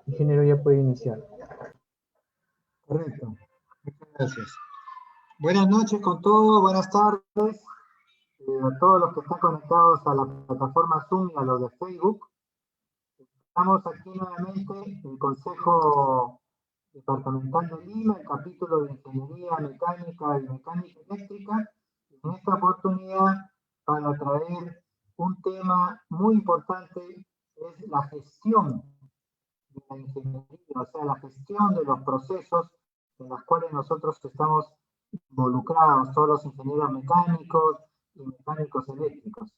Ingeniero, ya puede iniciar. Correcto. Muchas gracias. Buenas noches con todos, buenas tardes a todos los que están conectados a la plataforma Zoom y a los de Facebook. Estamos aquí nuevamente en el Consejo Departamental de Lima, el capítulo de Ingeniería Mecánica y Mecánica Eléctrica. En esta oportunidad, para traer un tema muy importante, es la gestión de la ingeniería, o sea, la gestión de los procesos en los cuales nosotros estamos involucrados, todos los ingenieros mecánicos y mecánicos eléctricos.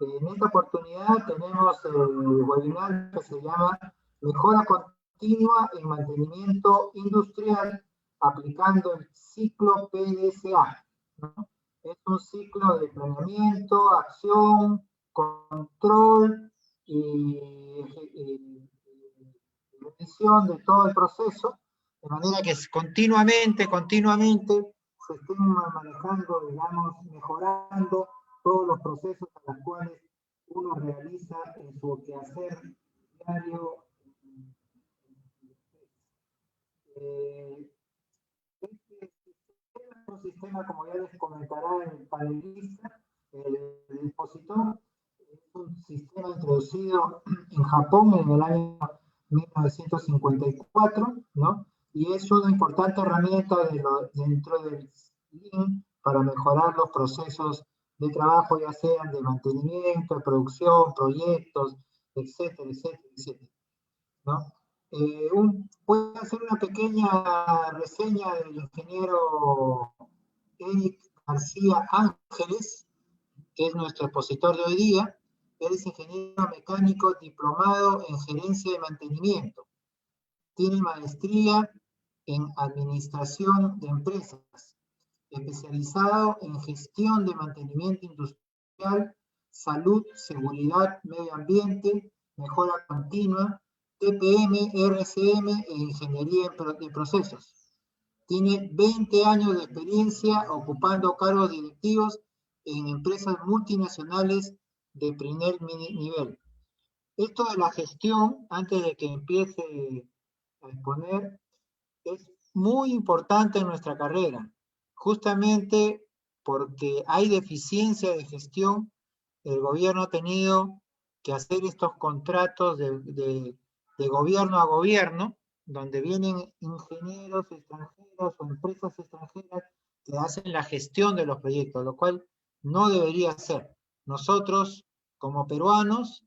En esta oportunidad tenemos el webinar que se llama Mejora Continua en Mantenimiento Industrial aplicando el ciclo PDCA, ¿no? Es un ciclo de planeamiento, acción, control y revisión de todo el proceso, de manera que continuamente se estén manejando, digamos, mejorando todos los procesos a los cuales uno realiza en su quehacer diario. Este es un sistema, como ya les comentará el panelista, el expositor, es un sistema introducido en Japón en el año 1954, ¿no? Y es una importante herramienta dentro del Lean para mejorar los procesos de trabajo, ya sean de mantenimiento, de producción, proyectos, etcétera, etcétera, etcétera, ¿no? Voy a hacer una pequeña reseña del ingeniero Eric García Ángeles, que es nuestro expositor de hoy día. Él es ingeniero mecánico diplomado en gerencia de mantenimiento. Tiene maestría en administración de empresas, especializado en gestión de mantenimiento industrial, salud, seguridad, medio ambiente, mejora continua, TPM, RCM e ingeniería de procesos. Tiene 20 años de experiencia ocupando cargos directivos en empresas multinacionales de primer nivel. Esto de la gestión, antes de que empiece a exponer, es muy importante en nuestra carrera, justamente porque hay deficiencia de gestión. El gobierno ha tenido que hacer estos contratos de gobierno a gobierno, donde vienen ingenieros extranjeros o empresas extranjeras que hacen la gestión de los proyectos, lo cual no debería ser. Nosotros, como peruanos,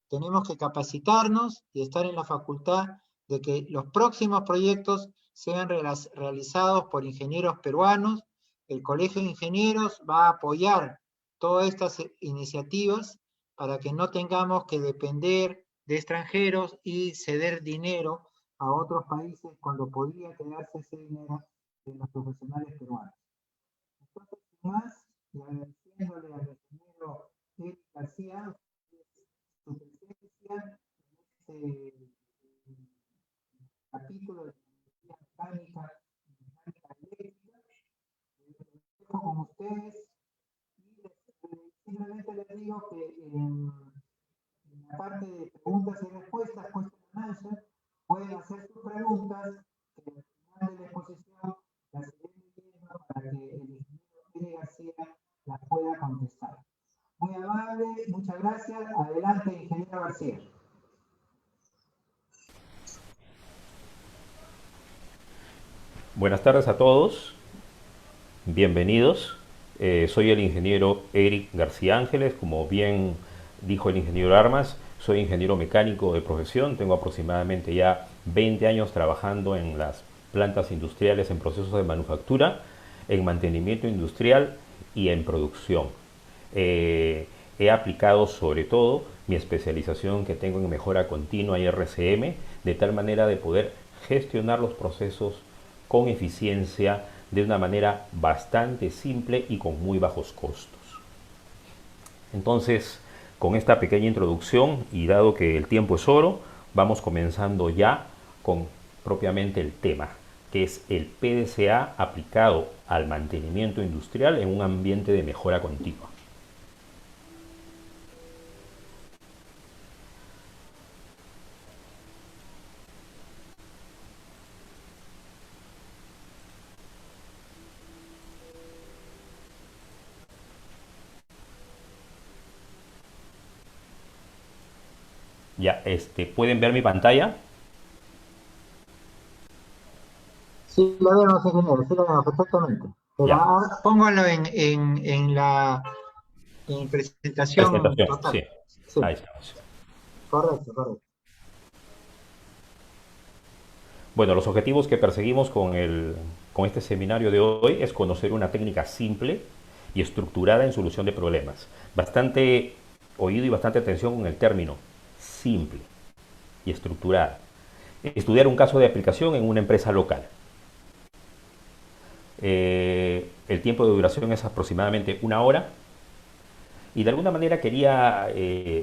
tenemos que capacitarnos y estar en la facultad de que los próximos proyectos sean realizados por ingenieros peruanos. El Colegio de Ingenieros va a apoyar todas estas iniciativas para que no tengamos que depender de extranjeros y ceder dinero a otros países cuando podría quedarse ese dinero en los profesionales peruanos. Entonces, sin más, y agradeciéndole al ingeniero Eric García su presencia en este capítulo de mecánica eléctrica, con ustedes, y simplemente les digo que en la parte de preguntas y respuestas, question and answer, pueden hacer sus preguntas que al final de la exposición las iré leyendo para que el ingeniero Pérez García las pueda contestar. Muy amable, muchas gracias. Adelante, ingeniero García. Buenas tardes a todos, bienvenidos. Soy el ingeniero Eric García Ángeles, como bien dijo el ingeniero Armas, soy ingeniero mecánico de profesión, tengo aproximadamente ya 20 años trabajando en las plantas industriales en procesos de manufactura, en mantenimiento industrial y en producción. He aplicado sobre todo mi especialización que tengo en mejora continua y RCM, de tal manera de poder gestionar los procesos con eficiencia de una manera bastante simple y con muy bajos costos. Entonces, con esta pequeña introducción y dado que el tiempo es oro, vamos comenzando ya con propiamente el tema, que es el PDCA aplicado al mantenimiento industrial en un ambiente de mejora continua. Ya, ¿pueden ver mi pantalla? Sí, la vemos, ingeniero, sí la vemos perfectamente. Pero Ya, ahora póngalo en la presentación presentación, total. sí. Sí, Ahí estamos. correcto, correcto. Bueno, los objetivos que perseguimos con este seminario de hoy es conocer una técnica simple y estructurada en solución de problemas. Bastante oído y bastante atención con el término simple y estructurada. Estudiar un caso de aplicación en una empresa local. El tiempo de duración es aproximadamente una hora y de alguna manera quería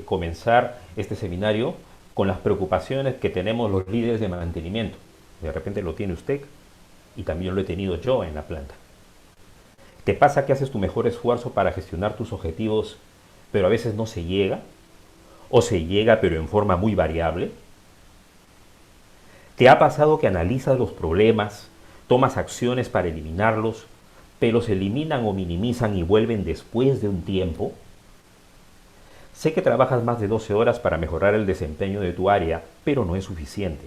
comenzar este seminario con las preocupaciones que tenemos los líderes de mantenimiento. De repente lo tiene usted y también lo he tenido yo en la planta. ¿Te pasa que haces tu mejor esfuerzo para gestionar tus objetivos, pero a veces no se llega? ¿O se llega pero en forma muy variable? ¿Te ha pasado que analizas los problemas, tomas acciones para eliminarlos, pero se eliminan o minimizan y vuelven después de un tiempo? Sé que trabajas más de 12 horas para mejorar el desempeño de tu área, pero no es suficiente.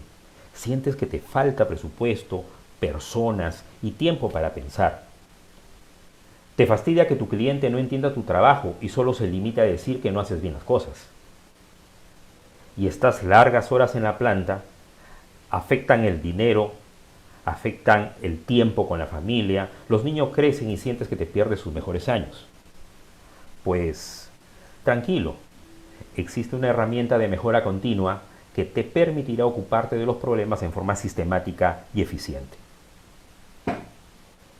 Sientes que te falta presupuesto, personas y tiempo para pensar. Te fastidia que tu cliente no entienda tu trabajo y solo se limite a decir que no haces bien las cosas. Y estas largas horas en la planta afectan el dinero, afectan el tiempo con la familia, los niños crecen y sientes que te pierdes sus mejores años. Pues tranquilo, existe una herramienta de mejora continua que te permitirá ocuparte de los problemas en forma sistemática y eficiente.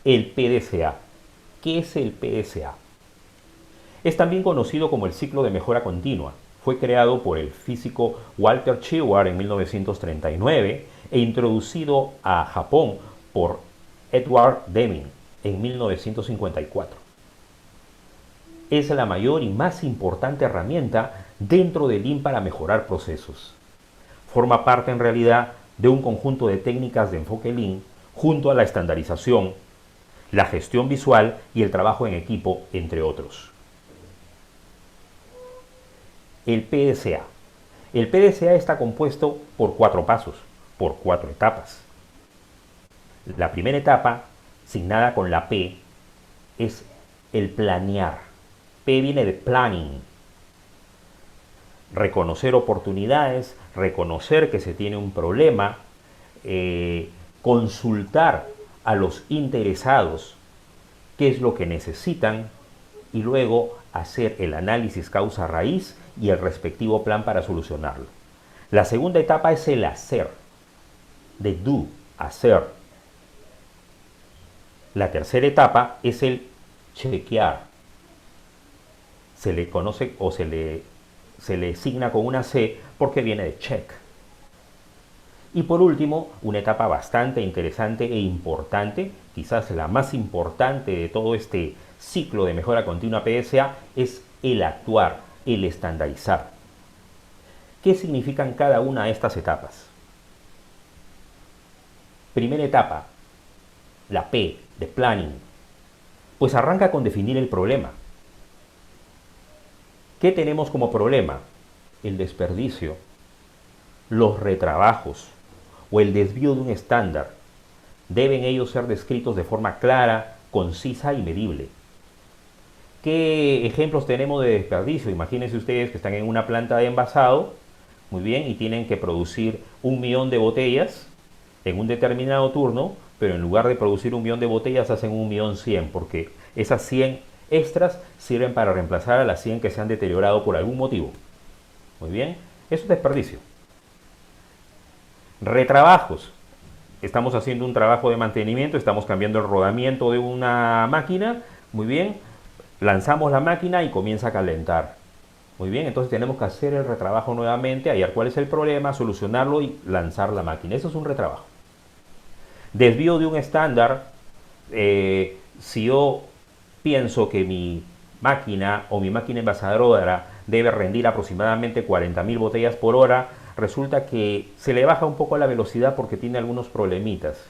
El PDCA. ¿Qué es el PDCA? Es también conocido como el ciclo de mejora continua. Fue creado por el físico Walter Shewhart en 1939 e introducido a Japón por Edward Deming en 1954. Es la mayor y más importante herramienta dentro del Lean para mejorar procesos. Forma parte en realidad de un conjunto de técnicas de enfoque Lean junto a la estandarización, la gestión visual y el trabajo en equipo, entre otros. El PDCA. El PDCA está compuesto por 4 pasos, por 4 etapas. La primera etapa, signada con la P, es el planear. P viene de planning. Reconocer oportunidades, reconocer que se tiene un problema, consultar a los interesados qué es lo que necesitan y luego hacer el análisis causa-raíz y el respectivo plan para solucionarlo. La segunda etapa es el hacer, de do, hacer. La tercera etapa es el chequear. Se le conoce o se le asigna con una C porque viene de check. Y por último, una etapa bastante interesante e importante, quizás la más importante de todo este ciclo de mejora continua PDCA, es el actuar, el estandarizar. ¿Qué significan cada una de estas etapas? Primera etapa, la P de planning, pues arranca con definir el problema. ¿Qué tenemos como problema? El desperdicio, los retrabajos o el desvío de un estándar. Deben ellos ser descritos de forma clara, concisa y medible. ¿Qué ejemplos tenemos de desperdicio? Imagínense ustedes que están en una planta de envasado, muy bien, y tienen que producir 1.000.000 de botellas en un determinado turno, pero en lugar de producir 1.000.000 de botellas hacen 1.100.000 porque esas 100 extras sirven para reemplazar a las 100 que se han deteriorado por algún motivo. Muy bien, eso es desperdicio. Retrabajos. Estamos haciendo un trabajo de mantenimiento, estamos cambiando el rodamiento de una máquina, muy bien, lanzamos la máquina y comienza a calentar. Muy bien, entonces tenemos que hacer el retrabajo nuevamente, hallar cuál es el problema, solucionarlo y lanzar la máquina. Eso es un retrabajo. Desvío de un estándar. Si yo pienso que mi máquina o mi máquina envasadora debe rendir aproximadamente 40.000 botellas por hora, resulta que se le baja un poco la velocidad porque tiene algunos problemitas.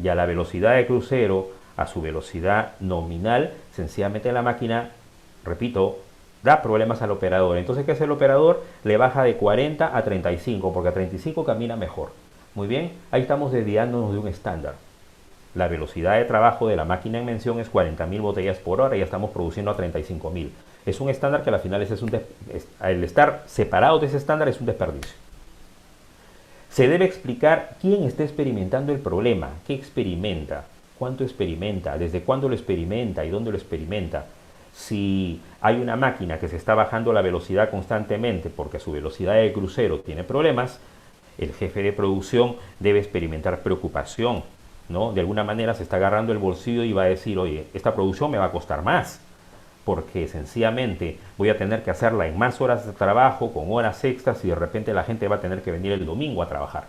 Y a la velocidad de crucero, a su velocidad nominal, sencillamente la máquina, repito, Da problemas al operador. Entonces, ¿qué hace el operador? Le baja de 40 a 35, porque a 35 camina mejor. Muy bien, ahí estamos desviándonos de un estándar. La velocidad de trabajo de la máquina en mención es 40.000 botellas por hora y ya estamos produciendo a 35.000. Es un estándar que al final el estar separado de ese estándar es un desperdicio. Se debe explicar quién está experimentando el problema, qué experimenta, cuánto experimenta, desde cuándo lo experimenta y dónde lo experimenta. Si hay una máquina que se está bajando la velocidad constantemente porque su velocidad de crucero tiene problemas, el jefe de producción debe experimentar preocupación, ¿no? De alguna manera se está agarrando el bolsillo y va a decir, oye, esta producción me va a costar más, porque sencillamente voy a tener que hacerla en más horas de trabajo, con horas extras, y de repente la gente va a tener que venir el domingo a trabajar.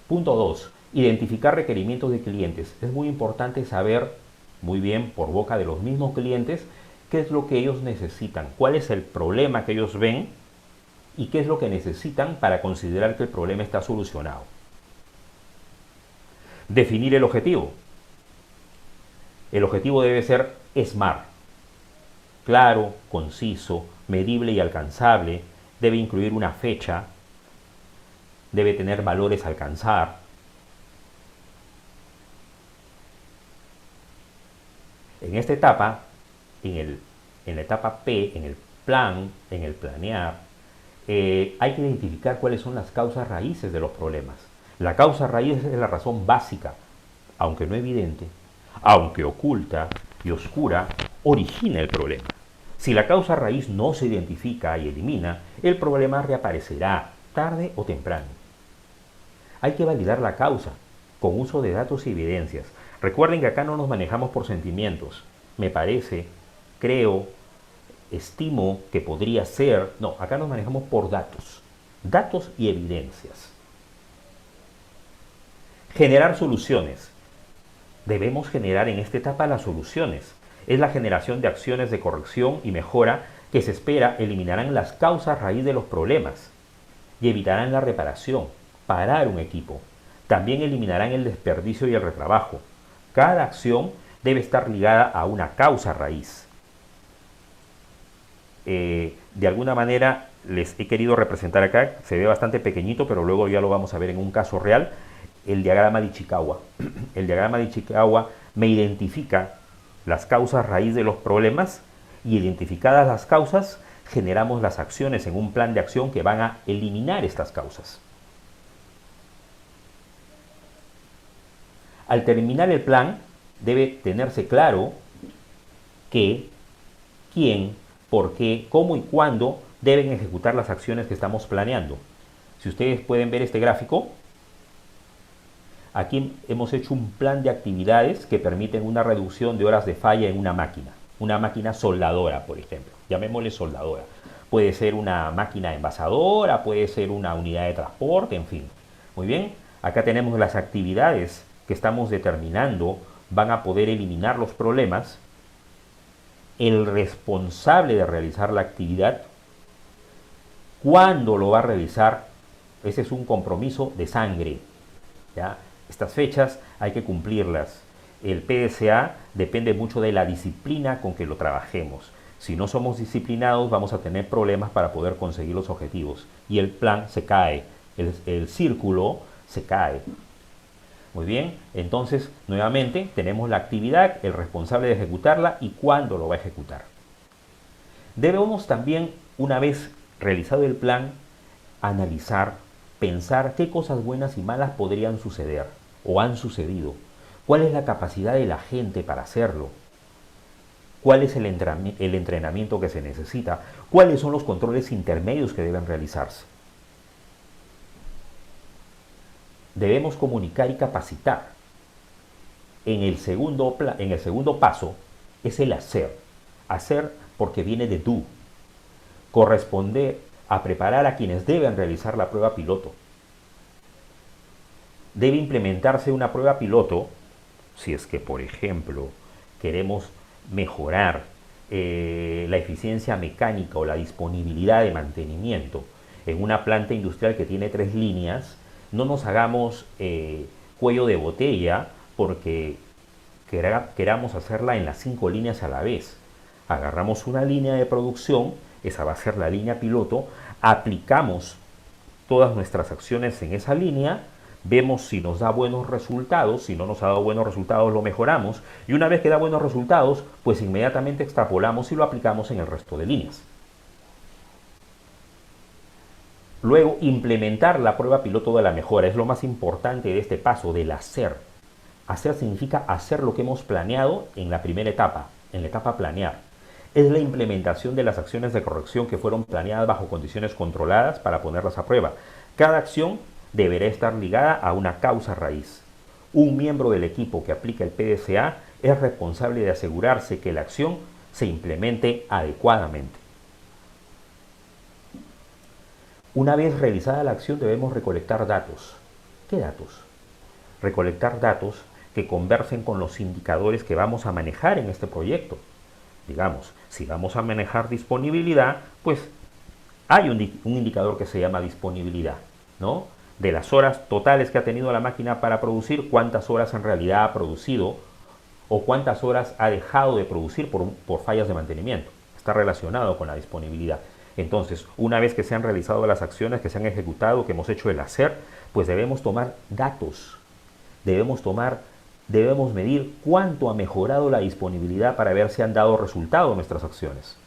Punto 2. Identificar requerimientos de clientes. Es muy importante saber muy bien por boca de los mismos clientes qué es lo que ellos necesitan, cuál es el problema que ellos ven y qué es lo que necesitan para considerar que el problema está solucionado. Definir el objetivo. El objetivo debe ser SMART, claro, conciso, medible y alcanzable. Debe incluir una fecha, debe tener valores a alcanzar. En esta etapa, en la etapa P, en el plan, en el planear, hay que identificar cuáles son las causas raíces de los problemas. La causa raíz es la razón básica, aunque no evidente, aunque oculta y oscura, origina el problema. Si la causa raíz no se identifica y elimina, el problema reaparecerá tarde o temprano. Hay que validar la causa con uso de datos y evidencias. Recuerden que acá no nos manejamos por sentimientos. Me parece, creo, estimo que podría ser. No, acá nos manejamos por datos. Datos y evidencias. Generar soluciones. Debemos generar en esta etapa las soluciones. Es la generación de acciones de corrección y mejora que se espera eliminarán las causas raíz de los problemas y evitarán la reparación, parar un equipo. También eliminarán el desperdicio y el retrabajo. Cada acción debe estar ligada a una causa raíz. De alguna manera les he querido representar acá, se ve bastante pequeñito, pero luego ya lo vamos a ver en un caso real, el diagrama de Ichikawa. El diagrama de Ichikawa me identifica las causas raíz de los problemas y identificadas las causas generamos las acciones en un plan de acción que van a eliminar estas causas. Al terminar el plan debe tenerse claro qué, quién, por qué, cómo y cuándo deben ejecutar las acciones que estamos planeando. Si ustedes pueden ver este gráfico, aquí hemos hecho un plan de actividades que permiten una reducción de horas de falla en una máquina soldadora, por ejemplo. Llamémosle soldadora. Puede ser una máquina envasadora, puede ser una unidad de transporte, en fin. Muy bien, acá tenemos las actividades que estamos determinando van a poder eliminar los problemas. El responsable de realizar la actividad, cuándo lo va a realizar, ese es un compromiso de sangre, ¿ya? Estas fechas hay que cumplirlas. El PDCA depende mucho de la disciplina con que lo trabajemos. Si no somos disciplinados vamos a tener problemas para poder conseguir los objetivos y el plan se cae, el círculo se cae. Muy bien, entonces nuevamente tenemos la actividad, el responsable de ejecutarla y cuándo lo va a ejecutar. Debemos también, una vez realizado el plan, analizar, pensar qué cosas buenas y malas podrían suceder o han sucedido. ¿Cuál es la capacidad de la gente para hacerlo? ¿Cuál es el entrenamiento que se necesita? ¿Cuáles son los controles intermedios que deben realizarse? Debemos comunicar y capacitar. En el segundo paso es el hacer. Hacer porque viene de do. Corresponde a preparar a quienes deben realizar la prueba piloto. Debe implementarse una prueba piloto si es que, por ejemplo, queremos mejorar la eficiencia mecánica o la disponibilidad de mantenimiento en una planta industrial que tiene 3 líneas. No nos hagamos cuello de botella porque queramos hacerla en las 5 líneas a la vez. Agarramos una línea de producción, esa va a ser la línea piloto, aplicamos todas nuestras acciones en esa línea, vemos si nos da buenos resultados, si no nos ha dado buenos resultados lo mejoramos, y una vez que da buenos resultados, pues inmediatamente extrapolamos y lo aplicamos en el resto de líneas. Luego, implementar la prueba piloto de la mejora es lo más importante de este paso, del hacer. Hacer significa hacer lo que hemos planeado en la primera etapa, en la etapa planear. Es la implementación de las acciones de corrección que fueron planeadas bajo condiciones controladas para ponerlas a prueba. Cada acción deberá estar ligada a una causa raíz. Un miembro del equipo que aplica el PDCA es responsable de asegurarse que la acción se implemente adecuadamente. Una vez realizada la acción debemos recolectar datos. ¿Qué datos? Recolectar datos que conversen con los indicadores que vamos a manejar en este proyecto. Digamos, si vamos a manejar disponibilidad, pues hay un indicador que se llama disponibilidad, ¿no? De las horas totales que ha tenido la máquina para producir, cuántas horas en realidad ha producido o cuántas horas ha dejado de producir por fallas de mantenimiento. Está relacionado con la disponibilidad. Entonces, una vez que se han realizado las acciones, que se han ejecutado, que hemos hecho el hacer, pues debemos tomar datos. Debemos medir cuánto ha mejorado la disponibilidad para ver si han dado resultado nuestras acciones.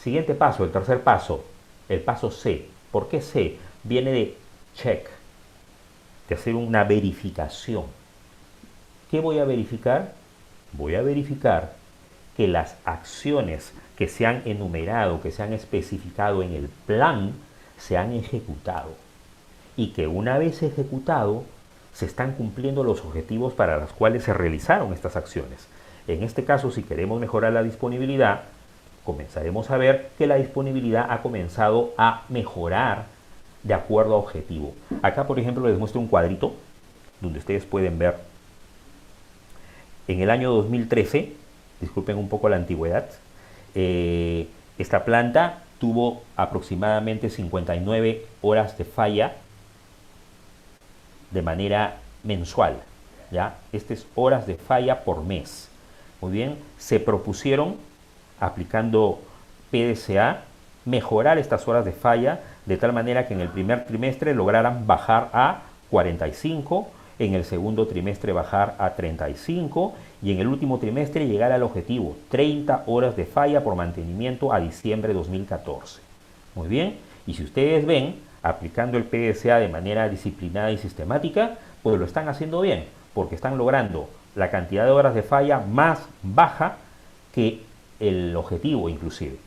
Siguiente paso, el tercer paso, el paso C. ¿Por qué C? Viene de check, de hacer una verificación. ¿Qué voy a verificar? Voy a verificar que las acciones que se han enumerado, que se han especificado en el plan, se han ejecutado. Y que una vez ejecutado, se están cumpliendo los objetivos para los cuales se realizaron estas acciones. En este caso, si queremos mejorar la disponibilidad, comenzaremos a ver que la disponibilidad ha comenzado a mejorar de acuerdo a objetivo. Acá, por ejemplo, les muestro un cuadrito donde ustedes pueden ver en el año 2013, disculpen un poco la antigüedad, esta planta tuvo aproximadamente 59 horas de falla de manera mensual, ¿ya? Estas es horas de falla por mes. Muy bien, se propusieron, aplicando PDCA, mejorar estas horas de falla de tal manera que en el primer trimestre lograran bajar a 45, en el segundo trimestre bajar a 35 y en el último trimestre llegar al objetivo, 30 horas de falla por mantenimiento a diciembre de 2014. Muy bien, y si ustedes ven, aplicando el PDCA de manera disciplinada y sistemática, pues lo están haciendo bien, porque están logrando la cantidad de horas de falla más baja que el objetivo inclusive.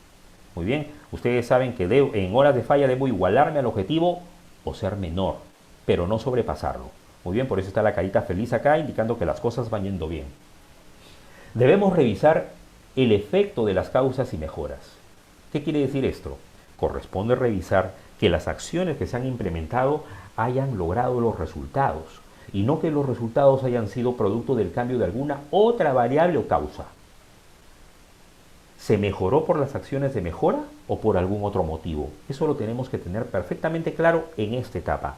Muy bien, ustedes saben que en horas de falla debo igualarme al objetivo o ser menor, pero no sobrepasarlo. Muy bien, por eso está la carita feliz acá, indicando que las cosas van yendo bien. Debemos revisar el efecto de las causas y mejoras. ¿Qué quiere decir esto? Corresponde revisar que las acciones que se han implementado hayan logrado los resultados y no que los resultados hayan sido producto del cambio de alguna otra variable o causa. ¿Se mejoró por las acciones de mejora o por algún otro motivo? Eso lo tenemos que tener perfectamente claro en esta etapa.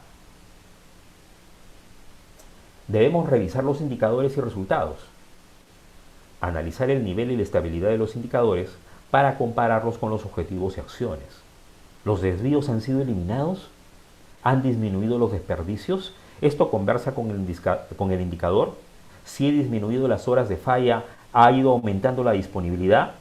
Debemos revisar los indicadores y resultados, analizar el nivel y la estabilidad de los indicadores para compararlos con los objetivos y acciones. ¿Los desvíos han sido eliminados? ¿Han disminuido los desperdicios? Esto conversa con el indicador. Si he disminuido las horas de falla, ¿ha ido aumentando la disponibilidad?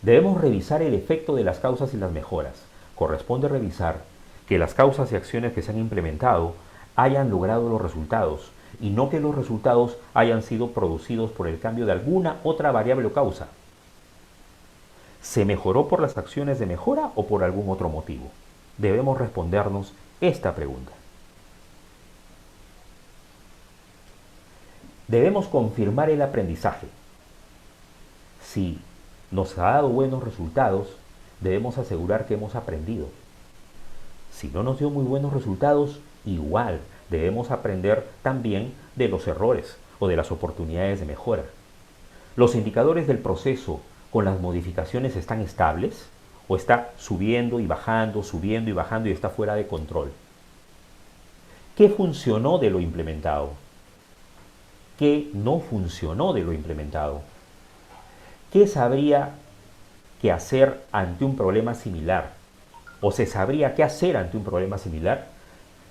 Debemos revisar el efecto de las causas y las mejoras. Corresponde revisar que las causas y acciones que se han implementado hayan logrado los resultados y no que los resultados hayan sido producidos por el cambio de alguna otra variable o causa. ¿Se mejoró por las acciones de mejora o por algún otro motivo? Debemos respondernos esta pregunta. Debemos confirmar el aprendizaje. Si nos ha dado buenos resultados, debemos asegurar que hemos aprendido. Si no nos dio muy buenos resultados, igual debemos aprender también de los errores o de las oportunidades de mejora. ¿Los indicadores del proceso con las modificaciones están estables o está subiendo y bajando y está fuera de control? ¿Qué funcionó de lo implementado? qué no funcionó de lo implementado, qué sabría que hacer ante un problema similar, o se sabría qué hacer ante un problema similar,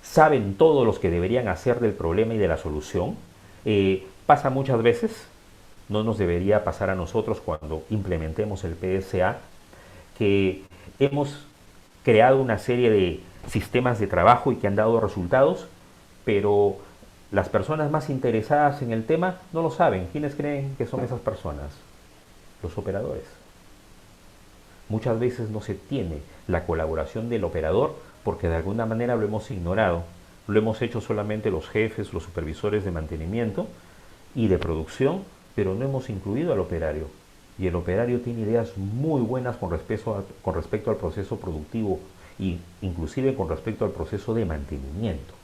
saben todos los que deberían hacer del problema y de la solución. Pasa muchas veces, no nos debería pasar a nosotros cuando implementemos el PDCA, que hemos creado una serie de sistemas de trabajo y que han dado resultados, pero las personas más interesadas en el tema no lo saben. ¿Quiénes creen que son esas personas? Los operadores. Muchas veces no se tiene la colaboración del operador porque de alguna manera lo hemos ignorado. Lo hemos hecho solamente los jefes, los supervisores de mantenimiento y de producción, pero no hemos incluido al operario. Y el operario tiene ideas muy buenas con respecto al proceso productivo e inclusive con respecto al proceso de mantenimiento.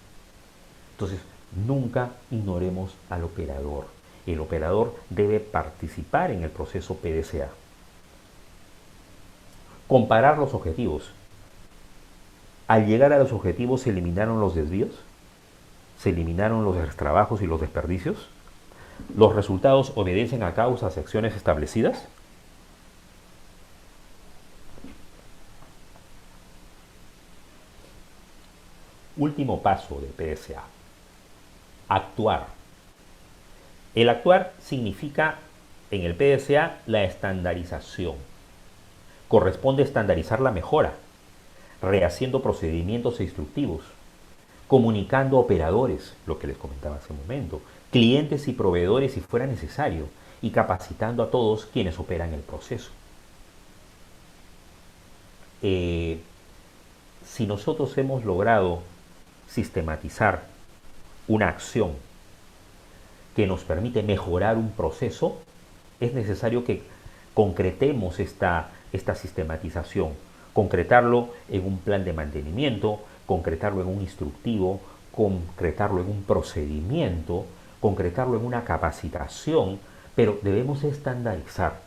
Entonces, nunca ignoremos al operador. El operador debe participar en el proceso PDCA. Comparar los objetivos. Al llegar a los objetivos se eliminaron los desvíos, se eliminaron los trabajos y los desperdicios. ¿Los resultados obedecen a causas y acciones establecidas? Último paso del PDCA. Actuar. El actuar significa en el PDCA la estandarización. Corresponde estandarizar la mejora, rehaciendo procedimientos instructivos, comunicando a operadores, lo que les comentaba hace un momento, clientes y proveedores si fuera necesario, y capacitando a todos quienes operan el proceso. Si nosotros hemos logrado sistematizar una acción que nos permite mejorar un proceso, es necesario que concretemos esta sistematización, concretarlo en un plan de mantenimiento, concretarlo en un instructivo, concretarlo en un procedimiento, concretarlo en una capacitación, pero debemos estandarizar.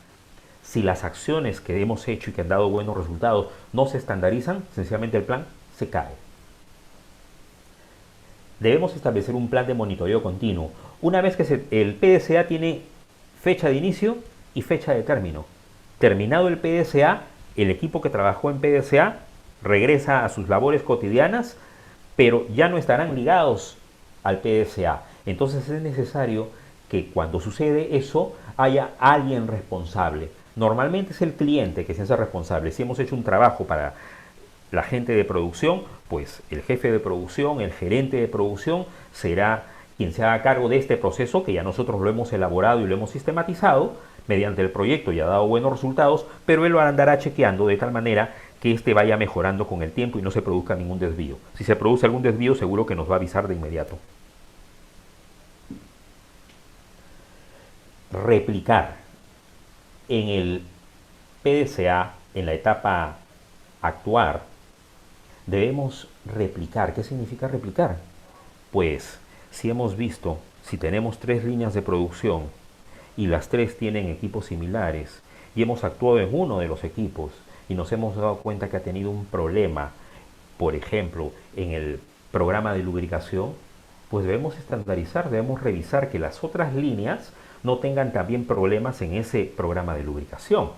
Si las acciones que hemos hecho y que han dado buenos resultados no se estandarizan, sencillamente el plan se cae. Debemos establecer un plan de monitoreo continuo. Una vez que el PDCA tiene fecha de inicio y fecha de término. Terminado el PDCA, el equipo que trabajó en PDCA regresa a sus labores cotidianas, pero ya no estarán ligados al PDCA. Entonces es necesario que cuando sucede eso haya alguien responsable. Normalmente es el cliente que se hace responsable. Si hemos hecho un trabajo para la gente de producción, pues el jefe de producción, el gerente de producción será quien se haga cargo de este proceso que ya nosotros lo hemos elaborado y lo hemos sistematizado mediante el proyecto y ha dado buenos resultados, pero él lo andará chequeando de tal manera que éste vaya mejorando con el tiempo y no se produzca ningún desvío. Si se produce algún desvío, seguro que nos va a avisar de inmediato. Replicar. En el PDCA, en la etapa actuar, debemos replicar. ¿Qué significa replicar? Pues si hemos visto, si tenemos 3 líneas de producción y las 3 tienen equipos similares y hemos actuado en uno de los equipos y nos hemos dado cuenta que ha tenido un problema, por ejemplo, en el programa de lubricación, pues debemos estandarizar, debemos revisar que las otras líneas no tengan también problemas en ese programa de lubricación.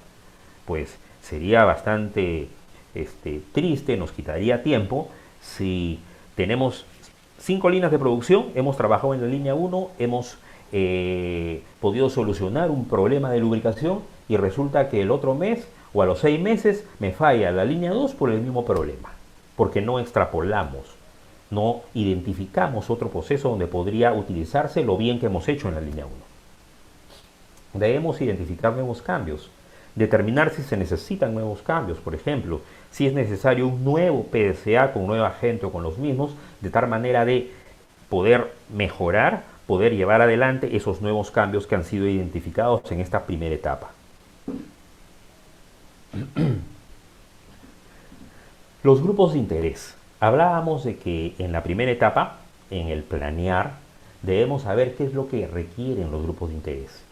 Pues sería bastante triste, nos quitaría tiempo si tenemos 5 líneas de producción, hemos trabajado en la línea 1, hemos podido solucionar un problema de lubricación y resulta que el otro mes o a los 6 meses me falla la línea 2 por el mismo problema, porque no extrapolamos, no identificamos otro proceso donde podría utilizarse lo bien que hemos hecho en la línea 1. Debemos identificar nuevos cambios, determinar si se necesitan nuevos cambios, por ejemplo, si es necesario un nuevo PDCA con nueva gente o con los mismos, de tal manera de poder mejorar, poder llevar adelante esos nuevos cambios que han sido identificados en esta primera etapa. Los grupos de interés. Hablábamos de que en la primera etapa, en el planear, debemos saber qué es lo que requieren los grupos de interés.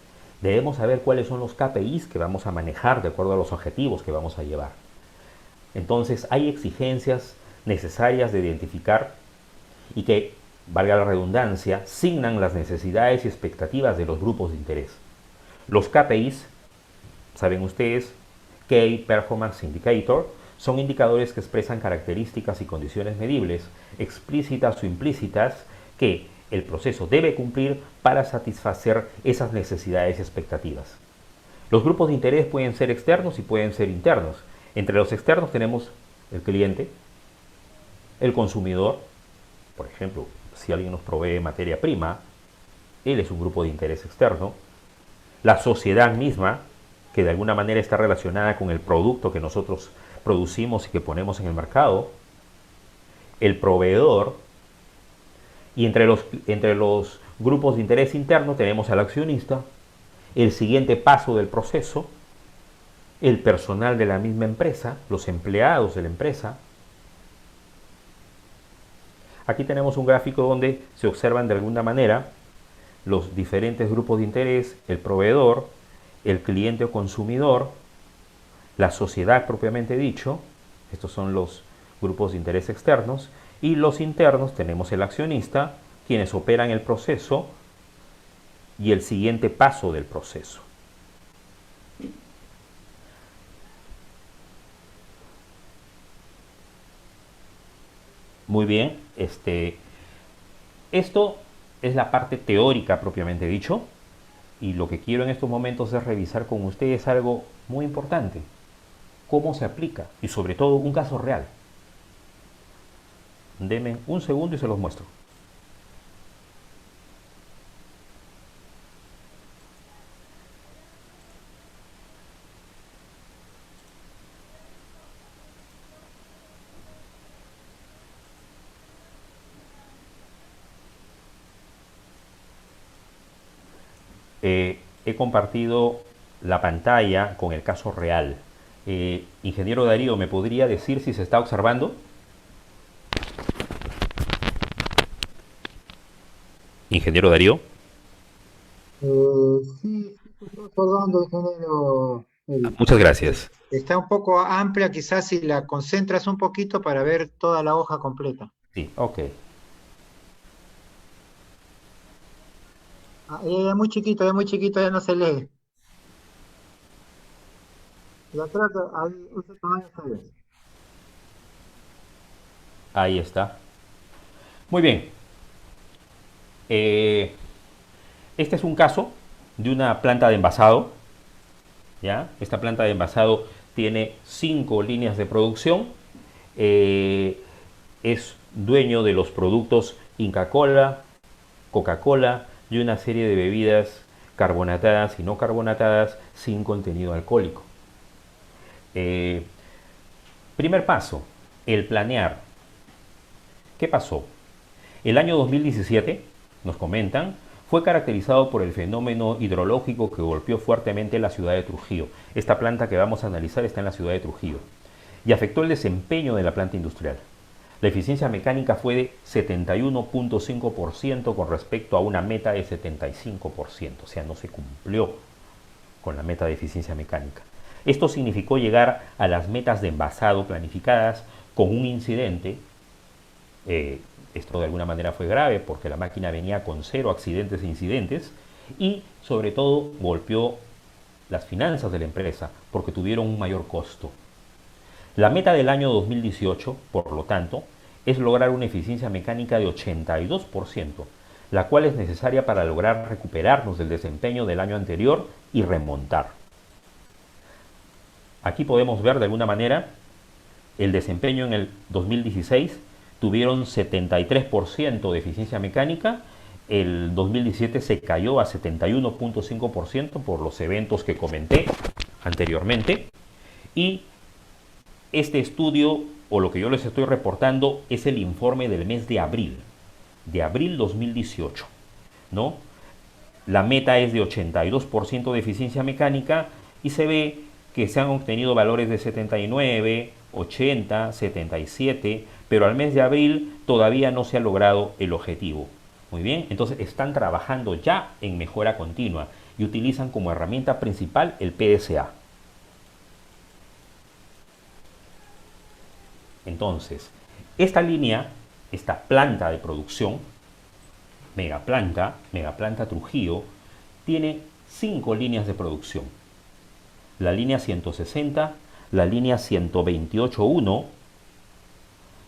Debemos saber cuáles son los KPIs que vamos a manejar de acuerdo a los objetivos que vamos a llevar. Entonces hay exigencias necesarias de identificar y que valga la redundancia, signan las necesidades y expectativas de los grupos de interés. Los KPIs, saben ustedes, Key Performance Indicator, son indicadores que expresan características y condiciones medibles, explícitas o implícitas, que el proceso debe cumplir para satisfacer esas necesidades y expectativas. Los grupos de interés pueden ser externos y pueden ser internos. Entre los externos tenemos el cliente, el consumidor, por ejemplo, si alguien nos provee materia prima, él es un grupo de interés externo. La sociedad misma, que de alguna manera está relacionada con el producto que nosotros producimos y que ponemos en el mercado. El proveedor. Y entre los grupos de interés interno tenemos al accionista, el siguiente paso del proceso, el personal de la misma empresa, los empleados de la empresa. Aquí tenemos un gráfico donde se observan de alguna manera los diferentes grupos de interés, el proveedor, el cliente o consumidor, la sociedad propiamente dicho, estos son los grupos de interés externos, y los internos tenemos el accionista, quienes operan el proceso y el siguiente paso del proceso. Muy bien, esto es la parte teórica propiamente dicho, y lo que quiero en estos momentos es revisar con ustedes algo muy importante: cómo se aplica y sobre todo un caso real. Denme un segundo y se los muestro. He compartido la pantalla con el caso real. Ingeniero Darío, ¿me podría decir si se está observando? Ingeniero Darío. Sí, sí, te estoy observando, ingeniero Eric. Muchas gracias. Está un poco amplia, quizás si la concentras un poquito para ver toda la hoja completa. Sí, ok. Ya muy chiquito, ya no se lee. Y atrás, ahí, ese tamaño está bien. Ahí está. Muy bien. Este es un caso de una planta de envasado. ¿Ya? Esta planta de envasado tiene 5 líneas de producción. Es dueño de los productos Inca Kola, Coca-Cola y una serie de bebidas carbonatadas y no carbonatadas sin contenido alcohólico. Eh, Primer paso, el planear. ¿Qué pasó? El año 2017, nos comentan, fue caracterizado por el fenómeno hidrológico que golpeó fuertemente la ciudad de Trujillo. Esta planta que vamos a analizar está en la ciudad de Trujillo y afectó el desempeño de la planta industrial. La eficiencia mecánica fue de 71.5% con respecto a una meta de 75%, o sea, no se cumplió con la meta de eficiencia mecánica. Esto significó llegar a las metas de envasado planificadas con un incidente. Esto de alguna manera fue grave porque la máquina venía con 0 accidentes e incidentes, y sobre todo golpeó las finanzas de la empresa porque tuvieron un mayor costo. La meta del año 2018, por lo tanto, es lograr una eficiencia mecánica de 82%, la cual es necesaria para lograr recuperarnos del desempeño del año anterior y remontar. Aquí podemos ver de alguna manera el desempeño en el 2016. Tuvieron 73% de eficiencia mecánica. El 2017 se cayó a 71.5% por los eventos que comenté anteriormente. Y este estudio, o lo que yo les estoy reportando, es el informe del mes de abril 2018, ¿no? La meta es de 82% de eficiencia mecánica y se ve que se han obtenido valores de 79, 80, 77, pero al mes de abril todavía no se ha logrado el objetivo. Muy bien, entonces están trabajando ya en mejora continua y utilizan como herramienta principal el PDCA. Entonces, esta línea, esta planta de producción, megaplanta Trujillo, tiene 5 líneas de producción. La línea 160, la línea 128.1,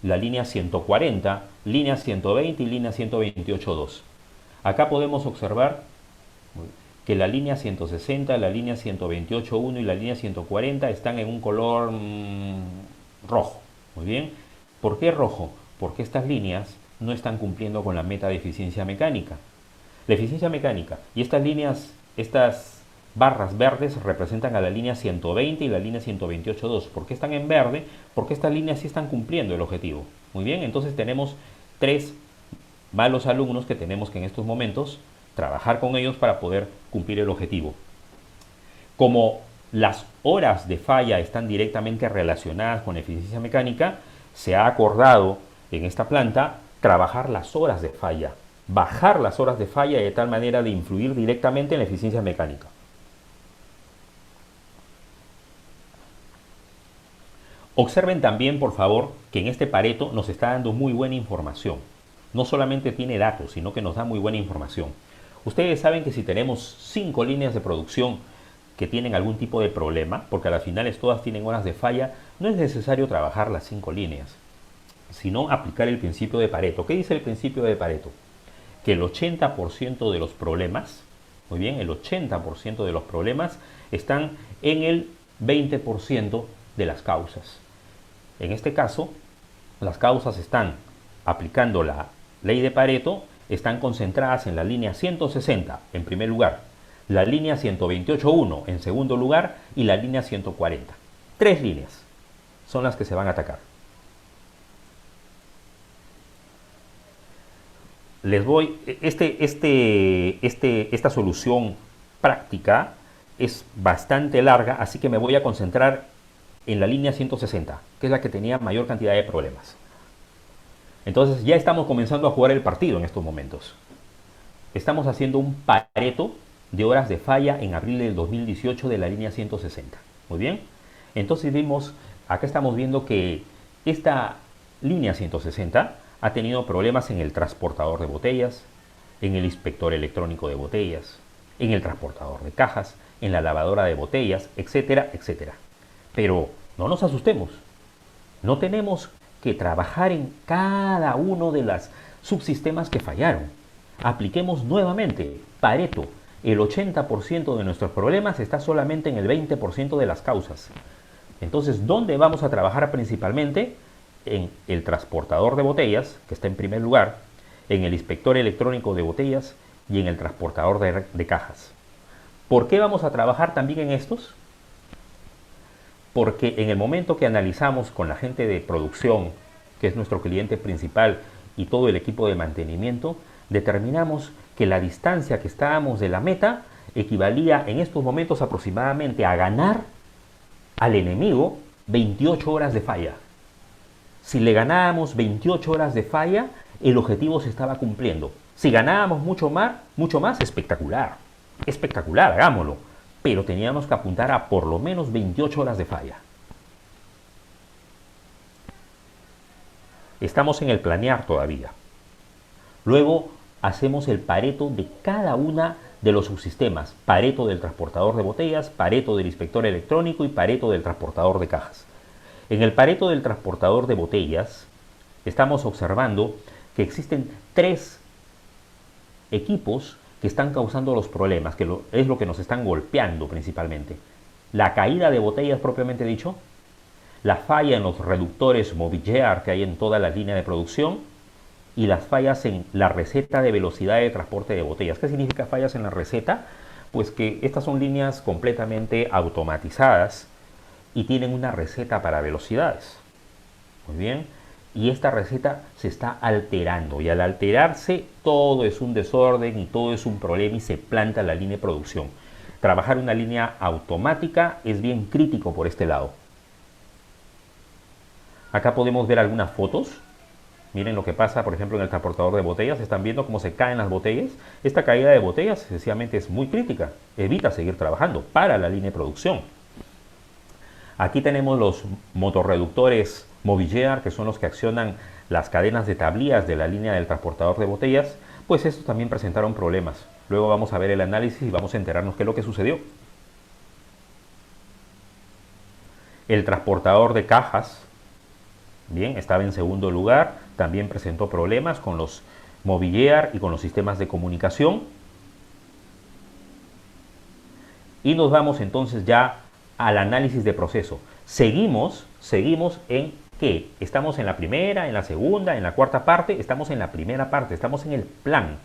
la línea 140, línea 120 y línea 128.2. Acá podemos observar que la línea 160, la línea 128.1 y la línea 140 están en un color rojo. Muy bien. ¿Por qué rojo? Porque estas líneas no están cumpliendo con la meta de eficiencia mecánica. La eficiencia mecánica y estas líneas, estas barras verdes representan a la línea 120 y la línea 128.2. ¿Por qué están en verde? Porque estas líneas sí están cumpliendo el objetivo. Muy bien, entonces tenemos 3 malos alumnos que tenemos que en estos momentos trabajar con ellos para poder cumplir el objetivo. Como las horas de falla están directamente relacionadas con la eficiencia mecánica, se ha acordado en esta planta trabajar las horas de falla, bajar las horas de falla de tal manera de influir directamente en la eficiencia mecánica. Observen también, por favor, que en este Pareto nos está dando muy buena información. No solamente tiene datos, sino que nos da muy buena información. Ustedes saben que si tenemos 5 líneas de producción que tienen algún tipo de problema, porque a las finales todas tienen horas de falla, no es necesario trabajar las 5 líneas, sino aplicar el principio de Pareto. ¿Qué dice el principio de Pareto? Que el 80% de los problemas, muy bien, el 80% de los problemas están en el 20% de las causas. En este caso, las causas están, aplicando la ley de Pareto, están concentradas en la línea 160 en primer lugar, la línea 128.1 en segundo lugar y la línea 140. 3 líneas son las que se van a atacar. Les voy, esta solución práctica es bastante larga, así que me voy a concentrar en la línea 160, que es la que tenía mayor cantidad de problemas. Entonces ya estamos comenzando a jugar el partido en estos momentos. Estamos haciendo un Pareto de horas de falla en abril del 2018 de la línea 160. Muy bien. Entonces acá estamos viendo que esta línea 160 ha tenido problemas en el transportador de botellas, en el inspector electrónico de botellas, en el transportador de cajas, en la lavadora de botellas, etcétera, etcétera. Pero no nos asustemos. No tenemos que trabajar en cada uno de los subsistemas que fallaron. Apliquemos nuevamente Pareto. El 80% de nuestros problemas está solamente en el 20% de las causas. Entonces, ¿dónde vamos a trabajar principalmente? En el transportador de botellas, que está en primer lugar, en el inspector electrónico de botellas y en el transportador de cajas. ¿Por qué vamos a trabajar también en estos? Porque en el momento que analizamos con la gente de producción, que es nuestro cliente principal, y todo el equipo de mantenimiento, determinamos que la distancia que estábamos de la meta equivalía en estos momentos aproximadamente a ganar al enemigo 28 horas de falla. Si le ganábamos 28 horas de falla, el objetivo se estaba cumpliendo. Si ganábamos mucho más, espectacular. Espectacular, hagámoslo. Pero teníamos que apuntar a por lo menos 28 horas de falla. Estamos en el planear todavía. Luego hacemos el Pareto de cada una de los subsistemas. Pareto del transportador de botellas, Pareto del inspector electrónico y Pareto del transportador de cajas. En el Pareto del transportador de botellas estamos observando que existen 3 equipos que están causando los problemas, que es lo que nos están golpeando principalmente. La caída de botellas propiamente dicho, la falla en los reductores Movillear que hay en toda la línea de producción y las fallas en la receta de velocidad de transporte de botellas. ¿Qué significa fallas en la receta? Pues que estas son líneas completamente automatizadas y tienen una receta para velocidades. Muy bien. Y esta receta se está alterando y al alterarse todo es un desorden y todo es un problema y se planta la línea de producción. Trabajar una línea automática es bien crítico por este lado. Acá podemos ver algunas fotos. Miren lo que pasa, por ejemplo, en el transportador de botellas. Están viendo cómo se caen las botellas. Esta caída de botellas, sencillamente, es muy crítica. Evita seguir trabajando para la línea de producción. Aquí tenemos los motorreductores Movillear, que son los que accionan las cadenas de tablillas de la línea del transportador de botellas, pues estos también presentaron problemas. Luego vamos a ver el análisis y vamos a enterarnos qué es lo que sucedió. El transportador de cajas, bien, estaba en segundo lugar, también presentó problemas con los Mobiliar y con los sistemas de comunicación. Y nos vamos entonces ya al análisis de proceso. Seguimos en ¿qué? Estamos en la primera, en la segunda, en la cuarta parte. Estamos en la primera parte, estamos en el plan.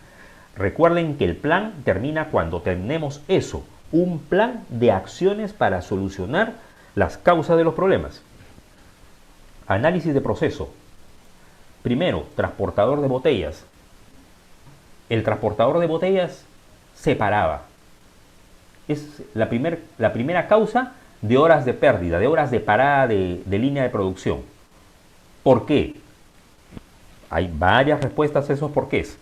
Recuerden que el plan termina cuando tenemos eso, un plan de acciones para solucionar las causas de los problemas. Análisis de proceso. Primero, transportador de botellas. El transportador de botellas se paraba. Es la primera causa de horas de pérdida, de horas de parada de línea de producción. ¿Por qué? Hay varias respuestas a esos porqués.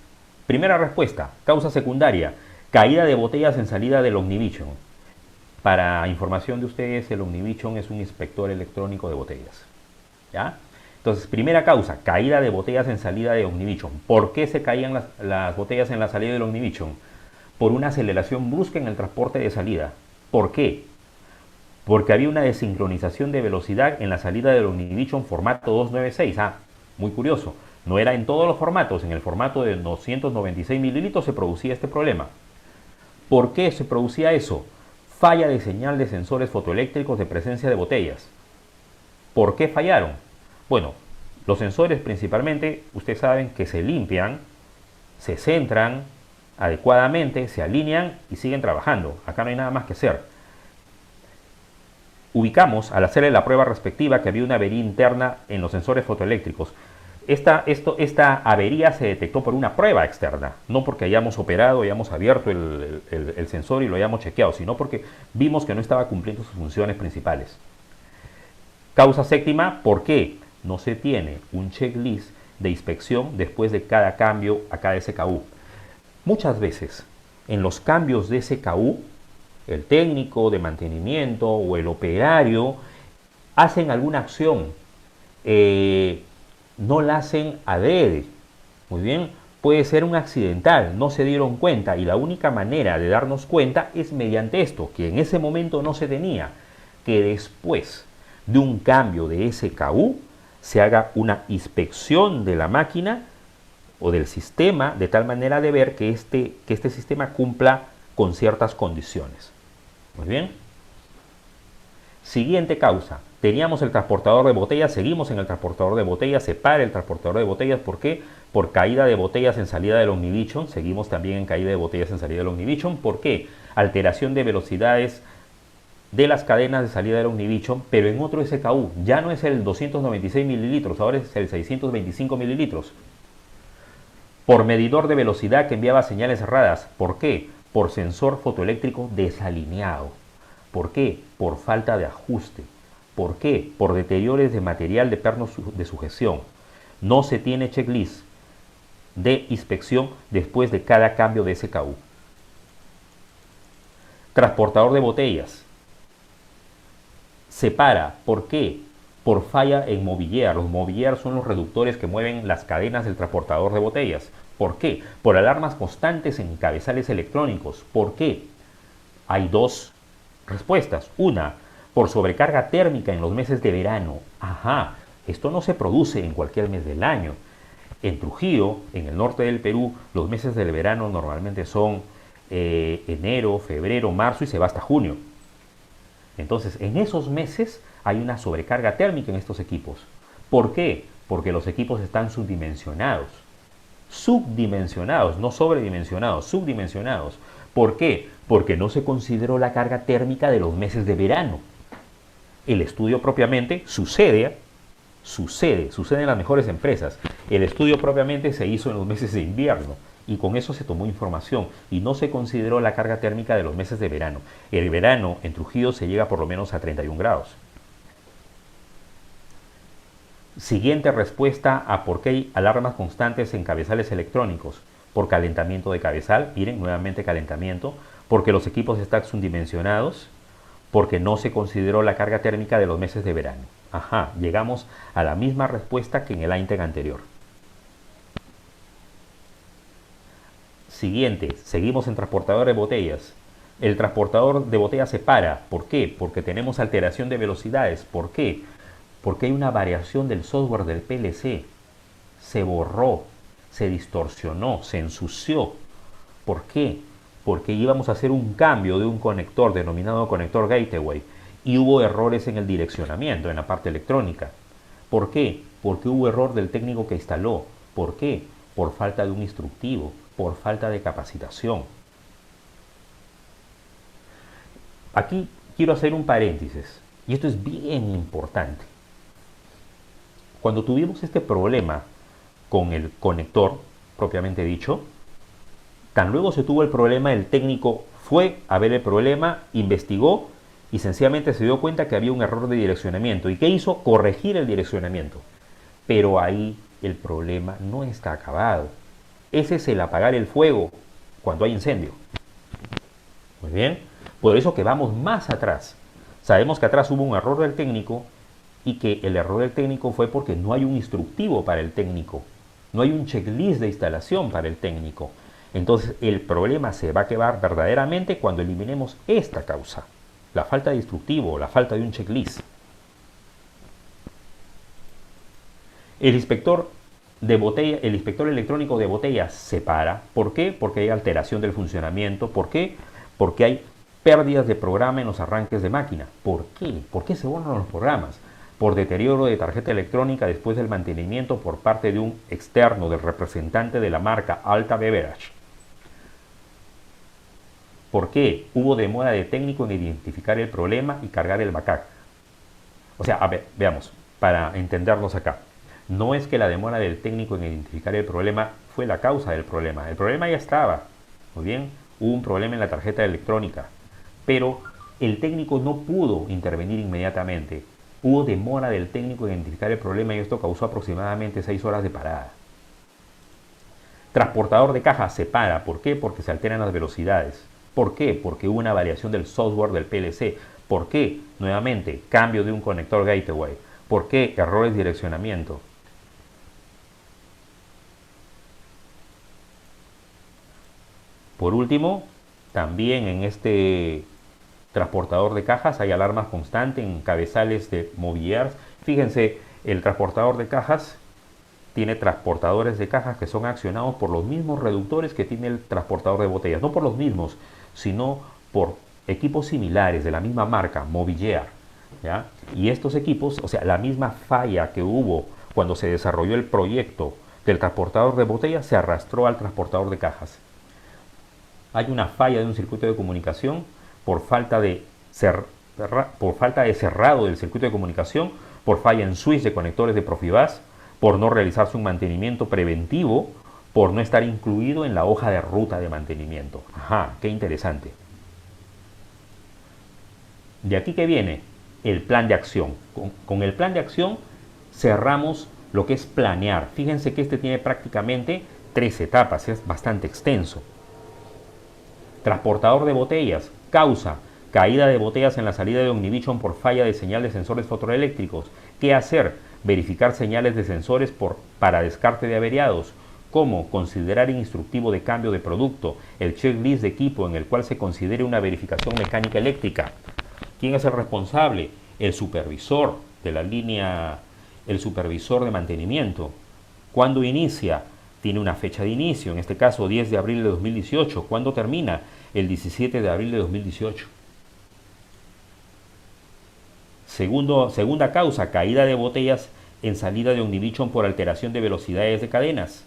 Primera respuesta, causa secundaria, caída de botellas en salida del Omnivision. Para información de ustedes, el Omnivision es un inspector electrónico de botellas. ¿Ya? Entonces, primera causa, caída de botellas en salida de Omnivision. ¿Por qué se caían las botellas en la salida del Omnivision? Por una aceleración brusca en el transporte de salida. ¿Por qué? Porque había una desincronización de velocidad en la salida del Omnivision formato 296. Muy curioso. No era en todos los formatos. En el formato de 296 mililitros se producía este problema. ¿Por qué se producía eso? Falla de señal de sensores fotoeléctricos de presencia de botellas. ¿Por qué fallaron? Bueno, los sensores principalmente, ustedes saben que se limpian, se centran adecuadamente, se alinean y siguen trabajando. Acá no hay nada más que hacer. Ubicamos, al hacerle la prueba respectiva, que había una avería interna en los sensores fotoeléctricos. Esta avería se detectó por una prueba externa, no porque hayamos operado, hayamos abierto el sensor y lo hayamos chequeado, sino porque vimos que no estaba cumpliendo sus funciones principales. Causa séptima, ¿por qué? No se tiene un checklist de inspección después de cada cambio a cada SKU. Muchas veces, en los cambios de SKU, el técnico de mantenimiento o el operario hacen alguna acción, no la hacen adrede. Muy bien, puede ser un accidental, no se dieron cuenta y la única manera de darnos cuenta es mediante esto, que en ese momento no se tenía, que después de un cambio de SKU se haga una inspección de la máquina o del sistema de tal manera de ver que este sistema cumpla con ciertas condiciones. Muy bien. Siguiente causa. Teníamos el transportador de botellas, seguimos en el transportador de botellas, se para el transportador de botellas. ¿Por qué? Por caída de botellas en salida del Omnivision. Seguimos también en caída de botellas en salida del Omnivision. ¿Por qué? Alteración de velocidades de las cadenas de salida del Omnivision, pero en otro SKU. Ya no es el 296 mililitros, ahora es el 625 mililitros. Por medidor de velocidad que enviaba señales erradas. ¿Por qué? Por sensor fotoeléctrico desalineado. ¿Por qué? Por falta de ajuste. ¿Por qué? Por deterioros de material de pernos de sujeción. No se tiene checklist de inspección después de cada cambio de SKU. Transportador de botellas. Se para. ¿Por qué? Por falla en Mobiliar. Los Mobiliar son los reductores que mueven las cadenas del transportador de botellas. ¿Por qué? Por alarmas constantes en cabezales electrónicos. ¿Por qué? Hay dos respuestas. Una, por sobrecarga térmica en los meses de verano. Esto no se produce en cualquier mes del año. En Trujillo, en el norte del Perú, los meses del verano normalmente son enero, febrero, marzo y se va hasta junio. Entonces, en esos meses hay una sobrecarga térmica en estos equipos. ¿Por qué? Porque los equipos están subdimensionados. Subdimensionados, no sobredimensionados, subdimensionados. ¿Por qué? Porque no se consideró la carga térmica de los meses de verano. El estudio propiamente sucede en las mejores empresas. El estudio propiamente se hizo en los meses de invierno y con eso se tomó información y no se consideró la carga térmica de los meses de verano. El verano en Trujillo se llega por lo menos a 31 grados. Siguiente respuesta a por qué hay alarmas constantes en cabezales electrónicos. Por calentamiento de cabezal, miren, nuevamente calentamiento, porque los equipos están subdimensionados, porque no se consideró la carga térmica de los meses de verano. Llegamos a la misma respuesta que en el INTEC anterior. Siguiente, seguimos en transportador de botellas. El transportador de botellas se para. ¿Por qué? Porque tenemos alteración de velocidades. ¿Por qué? Porque hay una variación del software del PLC. Se borró, se distorsionó, se ensució. ¿Por qué? Porque íbamos a hacer un cambio de un conector denominado conector gateway y hubo errores en el direccionamiento, en la parte electrónica. ¿Por qué? Porque hubo error del técnico que instaló. ¿Por qué? Por falta de un instructivo, por falta de capacitación. Aquí quiero hacer un paréntesis, y esto es bien importante. Cuando tuvimos este problema con el conector, propiamente dicho, tan luego se tuvo el problema, el técnico fue a ver el problema, investigó y sencillamente se dio cuenta que había un error de direccionamiento. ¿Y qué hizo? Corregir el direccionamiento. Pero ahí el problema no está acabado. Ese es el apagar el fuego cuando hay incendio. Muy bien. Por eso que vamos más atrás. Sabemos que atrás hubo un error del técnico y que el error del técnico fue porque no hay un instructivo para el técnico. No hay un checklist de instalación para el técnico. Entonces el problema se va a quedar verdaderamente cuando eliminemos esta causa. La falta de instructivo, la falta de un checklist. El inspector electrónico de botellas se para. ¿Por qué? Porque hay alteración del funcionamiento. ¿Por qué? Porque hay pérdidas de programa en los arranques de máquina. ¿Por qué? ¿Por qué se borran los programas? Por deterioro de tarjeta electrónica después del mantenimiento por parte de un externo, del representante de la marca Alta Beverage. ¿Por qué? Hubo demora de técnico en identificar el problema y cargar el backup. O sea, a ver, veamos, para entendernos acá. No es que la demora del técnico en identificar el problema fue la causa del problema. El problema ya estaba. Muy bien, hubo un problema en la tarjeta electrónica. Pero el técnico no pudo intervenir inmediatamente. Hubo demora del técnico en identificar el problema y esto causó aproximadamente 6 horas de parada. Transportador de caja se para. ¿Por qué? Porque se alteran las velocidades. ¿Por qué? Porque hubo una variación del software del PLC. ¿Por qué? Nuevamente, cambio de un conector gateway. ¿Por qué? Errores de direccionamiento. Por último, también en este transportador de cajas hay alarmas constantes en cabezales de Mobiliars. Fíjense, el transportador de cajas tiene transportadores de cajas que son accionados por los mismos reductores que tiene el transportador de botellas. No por los mismos, sino por equipos similares de la misma marca, Mobiliar. ¿Ya? Y estos equipos, o sea, la misma falla que hubo cuando se desarrolló el proyecto del transportador de botellas se arrastró al transportador de cajas. Hay una falla de un circuito de comunicación por falta de cerrado del circuito de comunicación, por falla en switch de conectores de Profibus, por no realizarse un mantenimiento preventivo, por no estar incluido en la hoja de ruta de mantenimiento. Ajá, qué interesante. De aquí que viene el plan de acción. Con el plan de acción cerramos lo que es planear. Fíjense que este tiene prácticamente 3 etapas, es bastante extenso. Transportador de botellas, causa, caída de botellas en la salida de Omnivision por falla de señal de sensores fotoeléctricos. ¿Qué hacer? Verificar señales de sensores para descarte de averiados. ¿Cómo? Considerar instructivo de cambio de producto, el checklist de equipo en el cual se considere una verificación mecánica eléctrica. ¿Quién es el responsable? El supervisor de la línea, el supervisor de mantenimiento. ¿Cuándo inicia? Tiene una fecha de inicio, en este caso 10 de abril de 2018. ¿Cuándo termina? El 17 de abril de 2018. Segunda causa, caída de botellas en salida de Omnivision por alteración de velocidades de cadenas.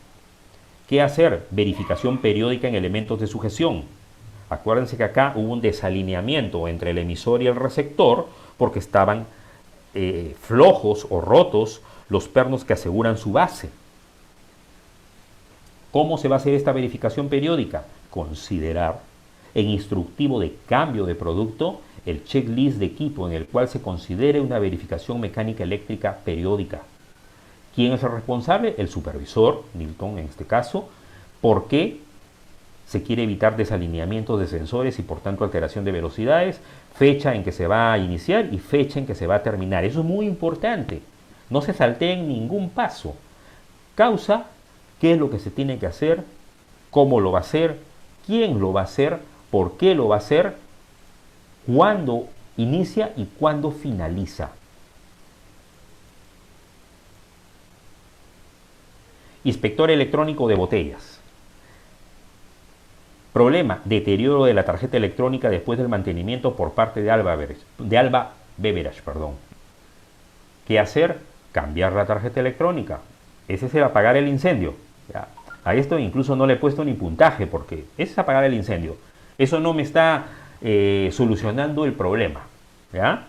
¿Qué hacer? Verificación periódica en elementos de sujeción. Acuérdense que acá hubo un desalineamiento entre el emisor y el receptor porque estaban flojos o rotos los pernos que aseguran su base. ¿Cómo se va a hacer esta verificación periódica? Considerar en instructivo de cambio de producto el checklist de equipo en el cual se considere una verificación mecánica eléctrica periódica. ¿Quién es el responsable? El supervisor, Nilton en este caso. ¿Por qué? Se quiere evitar desalineamientos de sensores y por tanto alteración de velocidades, fecha en que se va a iniciar y fecha en que se va a terminar. Eso es muy importante. No se salteen ningún paso. Causa, qué es lo que se tiene que hacer, cómo lo va a hacer, quién lo va a hacer, por qué lo va a hacer, cuándo inicia y cuándo finaliza. Inspector electrónico de botellas. Problema, deterioro de la tarjeta electrónica después del mantenimiento por parte de Alba Beverage. ¿Qué hacer? Cambiar la tarjeta electrónica. Ese es el apagar el incendio. ¿Ya? A esto incluso no le he puesto ni puntaje porque ese es apagar el incendio. Eso no me está solucionando el problema. ¿Ya?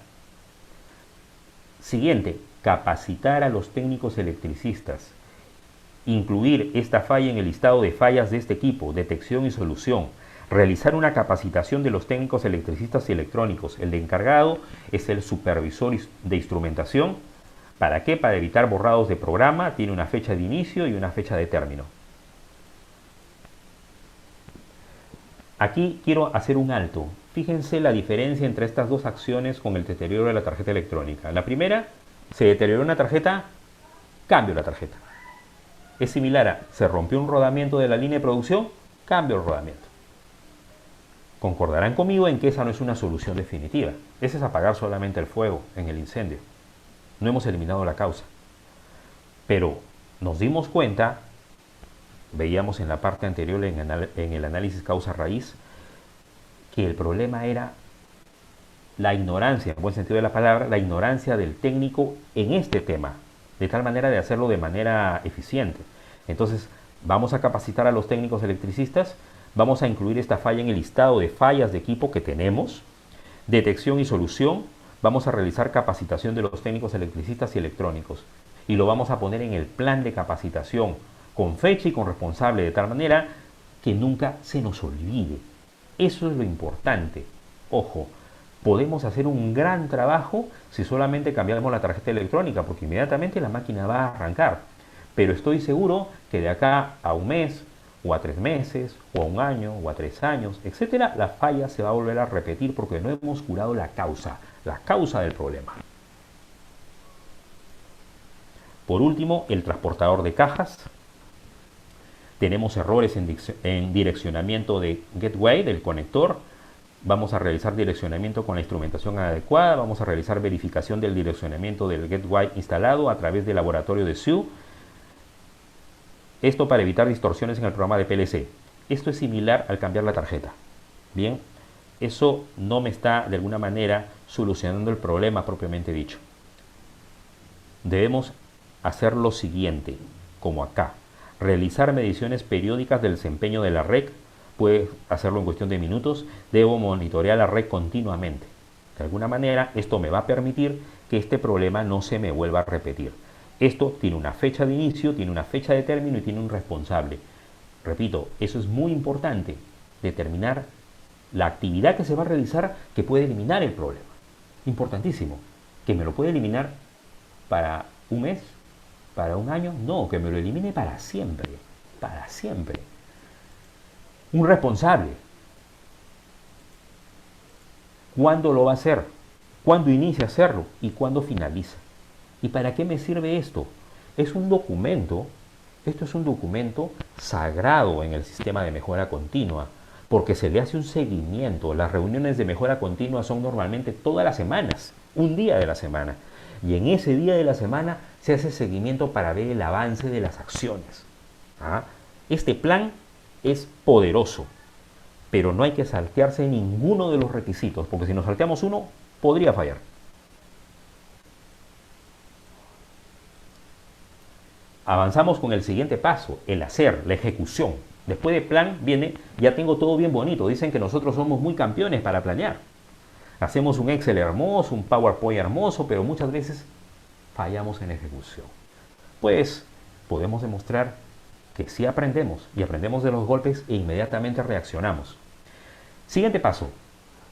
Siguiente, capacitar a los técnicos electricistas. Incluir esta falla en el listado de fallas de este equipo, detección y solución. Realizar una capacitación de los técnicos electricistas y electrónicos. El de encargado es el supervisor de instrumentación. ¿Para qué? Para evitar borrados de programa. Tiene una fecha de inicio y una fecha de término. Aquí quiero hacer un alto. Fíjense la diferencia entre estas dos acciones con el deterioro de la tarjeta electrónica. La primera, se deterioró una tarjeta, cambio la tarjeta. Es similar a, se rompió un rodamiento de la línea de producción, cambio el rodamiento. Concordarán conmigo en que esa no es una solución definitiva. Ese es apagar solamente el fuego en el incendio. No hemos eliminado la causa. Pero nos dimos cuenta, veíamos en la parte anterior en el análisis causa-raíz, que el problema era la ignorancia, en buen sentido de la palabra, la ignorancia del técnico en este tema, de tal manera de hacerlo de manera eficiente. Entonces, vamos a capacitar a los técnicos electricistas, vamos a incluir esta falla en el listado de fallas de equipo que tenemos, detección y solución, vamos a realizar capacitación de los técnicos electricistas y electrónicos, y lo vamos a poner en el plan de capacitación, con fecha y con responsable, de tal manera que nunca se nos olvide. Eso es lo importante. Ojo, podemos hacer un gran trabajo si solamente cambiamos la tarjeta electrónica, porque inmediatamente la máquina va a arrancar. Pero estoy seguro que de acá a un mes, o a 3 meses, o a un año, o a 3 años, etcétera, la falla se va a volver a repetir porque no hemos curado la causa del problema. Por último, el transportador de cajas. Tenemos errores en direccionamiento de gateway, del conector. Vamos a realizar direccionamiento con la instrumentación adecuada. Vamos a realizar verificación del direccionamiento del gateway instalado a través del laboratorio de SU. Esto para evitar distorsiones en el programa de PLC. Esto es similar al cambiar la tarjeta. Bien, eso no me está de alguna manera solucionando el problema propiamente dicho. Debemos hacer lo siguiente, como acá. Realizar mediciones periódicas del desempeño de la red. Puede hacerlo en cuestión de minutos. Debo monitorear la red continuamente. De alguna manera, esto me va a permitir que este problema no se me vuelva a repetir. Esto tiene una fecha de inicio, tiene una fecha de término y tiene un responsable. Repito, eso es muy importante. Determinar la actividad que se va a realizar que puede eliminar el problema. Importantísimo. Que me lo puede eliminar para un mes, para un año. No, que me lo elimine para siempre. Para siempre. Un responsable. ¿Cuándo lo va a hacer? ¿Cuándo inicia a hacerlo? ¿Y cuándo finaliza? ¿Y para qué me sirve esto? Es un documento, esto es un documento sagrado en el sistema de mejora continua, porque se le hace un seguimiento. Las reuniones de mejora continua son normalmente todas las semanas, un día de la semana. Y en ese día de la semana se hace seguimiento para ver el avance de las acciones. Este plan es poderoso, pero no hay que saltearse ninguno de los requisitos, porque si nos salteamos uno, podría fallar. Avanzamos con el siguiente paso, el hacer, la ejecución. Después de plan viene, ya tengo todo bien bonito. Dicen que nosotros somos muy campeones para planear. Hacemos un Excel hermoso, un PowerPoint hermoso, pero muchas veces fallamos en ejecución. Pues podemos demostrar que sí aprendemos y aprendemos de los golpes e inmediatamente reaccionamos. Siguiente paso,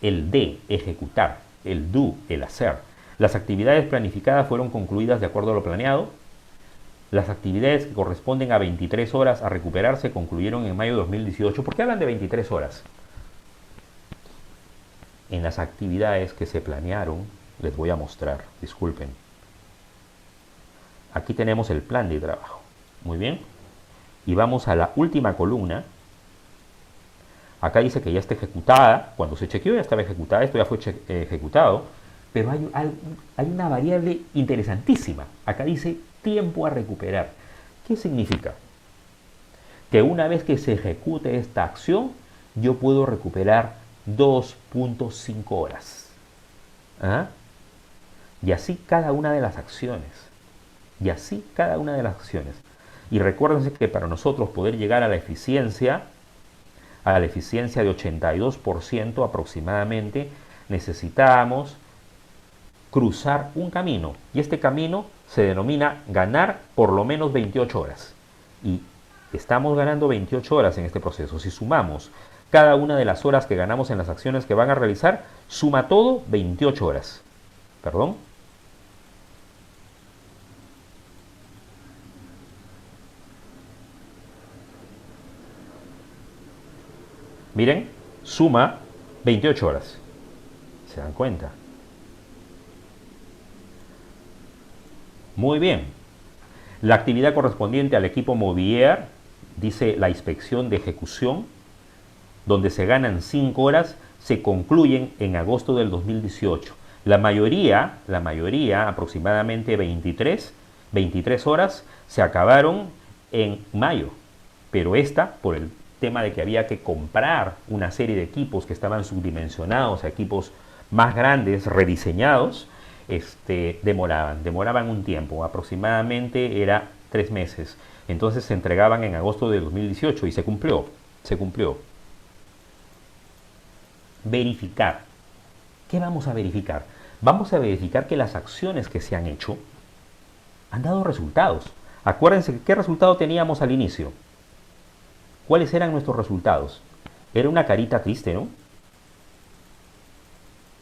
el D, ejecutar, el do, el hacer. Las actividades planificadas fueron concluidas de acuerdo a lo planeado. Las actividades que corresponden a 23 horas a recuperarse concluyeron en mayo de 2018. ¿Por qué hablan de 23 horas? En las actividades que se planearon, les voy a mostrar, disculpen. Aquí tenemos el plan de trabajo. Muy bien. Y vamos a la última columna, Acá dice que ya está ejecutada. Cuando se chequeó ya estaba ejecutada. Esto ya fue ejecutado. Pero hay una variable interesantísima. Acá dice tiempo a recuperar. ¿Qué significa? Que una vez que se ejecute esta acción, yo puedo recuperar 2.5 horas. ¿Ah? Y así cada una de las acciones. Y así cada una de las acciones. Y recuérdense que para nosotros poder llegar a la eficiencia de 82% aproximadamente, necesitamos cruzar un camino. Y este camino se denomina ganar por lo menos 28 horas. Y estamos ganando 28 horas en este proceso. Si sumamos cada una de las horas que ganamos en las acciones que van a realizar, suma todo 28 horas. ¿Perdón? Miren, suma 28 horas. ¿Se dan cuenta? Muy bien. La actividad correspondiente al equipo Movier, dice la inspección de ejecución, donde se ganan 5 horas, se concluyen en agosto del 2018. La mayoría, aproximadamente 23 horas, se acabaron en mayo. Pero esta, por el tema de que había que comprar una serie de equipos que estaban subdimensionados, equipos más grandes, rediseñados, demoraban un tiempo, aproximadamente era 3 meses. Entonces se entregaban en agosto de 2018 y se cumplió. Verificar. ¿Qué vamos a verificar? Vamos a verificar que las acciones que se han hecho han dado resultados. Acuérdense qué resultado teníamos al inicio. ¿Cuáles eran nuestros resultados? Era una carita triste, ¿no?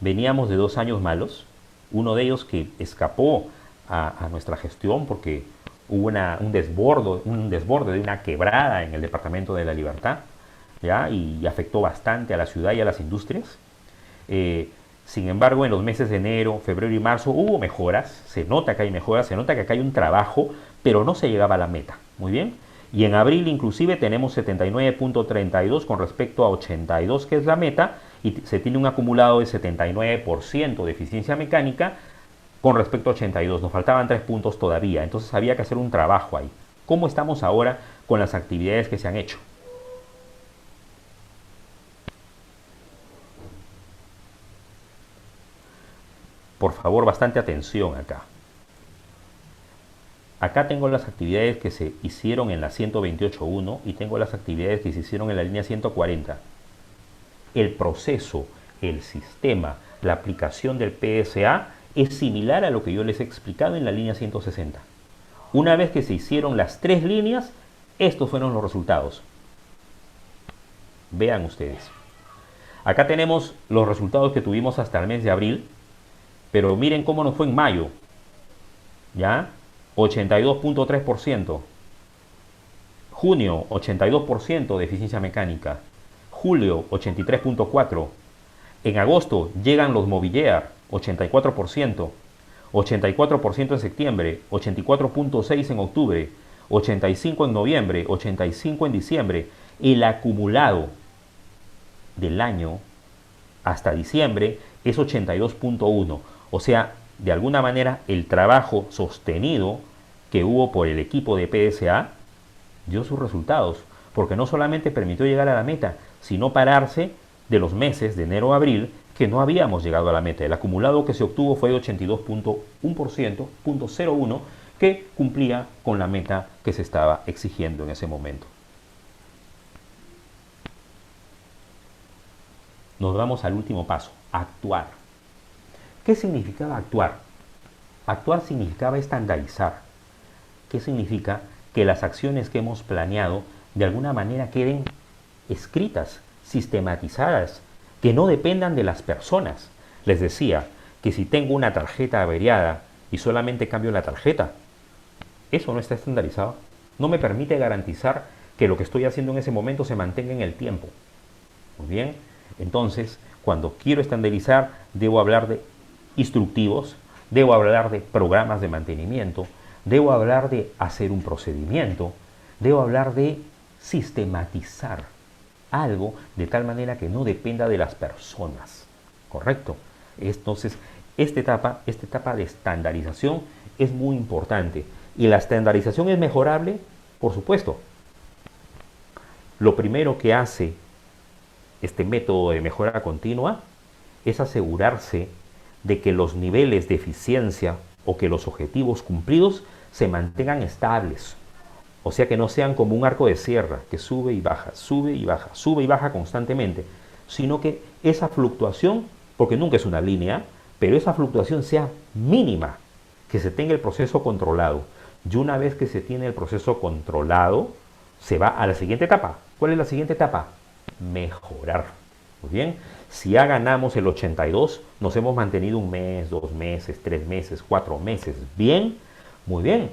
Veníamos de 2 años malos. Uno de ellos que escapó a nuestra gestión porque hubo un desborde de una quebrada en el Departamento de la Libertad, ¿ya? Y afectó bastante a la ciudad y a las industrias. Sin embargo, en los meses de enero, febrero y marzo hubo mejoras. Se nota que hay mejoras, se nota que acá hay un trabajo, pero no se llegaba a la meta. Muy bien. Y en abril inclusive tenemos 79.32 con respecto a 82, que es la meta, y se tiene un acumulado de 79% de eficiencia mecánica con respecto a 82. Nos faltaban 3 puntos todavía, entonces había que hacer un trabajo ahí. ¿Cómo estamos ahora con las actividades que se han hecho? Por favor, bastante atención acá. Acá tengo las actividades que se hicieron en la 128.1 y tengo las actividades que se hicieron en la línea 140. El proceso, el sistema, la aplicación del PSA es similar a lo que yo les he explicado en la línea 160. Una vez que se hicieron las 3 líneas, estos fueron los resultados. Vean ustedes. Acá tenemos los resultados que tuvimos hasta el mes de abril, pero miren cómo nos fue en mayo. ¿Ya? 82.3%. Junio, 82% de eficiencia mecánica. Julio, 83.4%. En agosto llegan los Movillear, 84%. 84% en septiembre, 84.6% en octubre, 85% en noviembre, 85% en diciembre. El acumulado del año hasta diciembre es 82.1%. O sea, de alguna manera el trabajo sostenido que hubo por el equipo de PSA dio sus resultados, porque no solamente permitió llegar a la meta, sino pararse de los meses de enero a abril que no habíamos llegado a la meta. El acumulado que se obtuvo fue de 82.1%, 0.01, que cumplía con la meta que se estaba exigiendo en ese momento. Nos vamos al último paso, actuar. ¿Qué significaba actuar? Actuar significaba estandarizar. ¿Qué significa? Que las acciones que hemos planeado de alguna manera queden escritas, sistematizadas, que no dependan de las personas. Les decía que si tengo una tarjeta averiada y solamente cambio la tarjeta, eso no está estandarizado. No me permite garantizar que lo que estoy haciendo en ese momento se mantenga en el tiempo. Muy bien, entonces, cuando quiero estandarizar, debo hablar de instructivos, debo hablar de programas de mantenimiento, debo hablar de hacer un procedimiento, debo hablar de sistematizar. algo de tal manera que no dependa de las personas, ¿correcto? Entonces, esta etapa de estandarización es muy importante. ¿Y la estandarización es mejorable? Por supuesto. Lo primero que hace este método de mejora continua es asegurarse de que los niveles de eficiencia o que los objetivos cumplidos se mantengan estables. O sea, que no sean como un arco de sierra que sube y baja, sube y baja, sube y baja constantemente, sino que esa fluctuación, porque nunca es una línea, pero esa fluctuación sea mínima, que se tenga el proceso controlado. Y una vez que se tiene el proceso controlado, se va a la siguiente etapa. ¿Cuál es la siguiente etapa? Mejorar. Muy bien. Si ya ganamos el 82, nos hemos mantenido un mes, 2 meses, 3 meses, 4 meses. Bien, muy bien.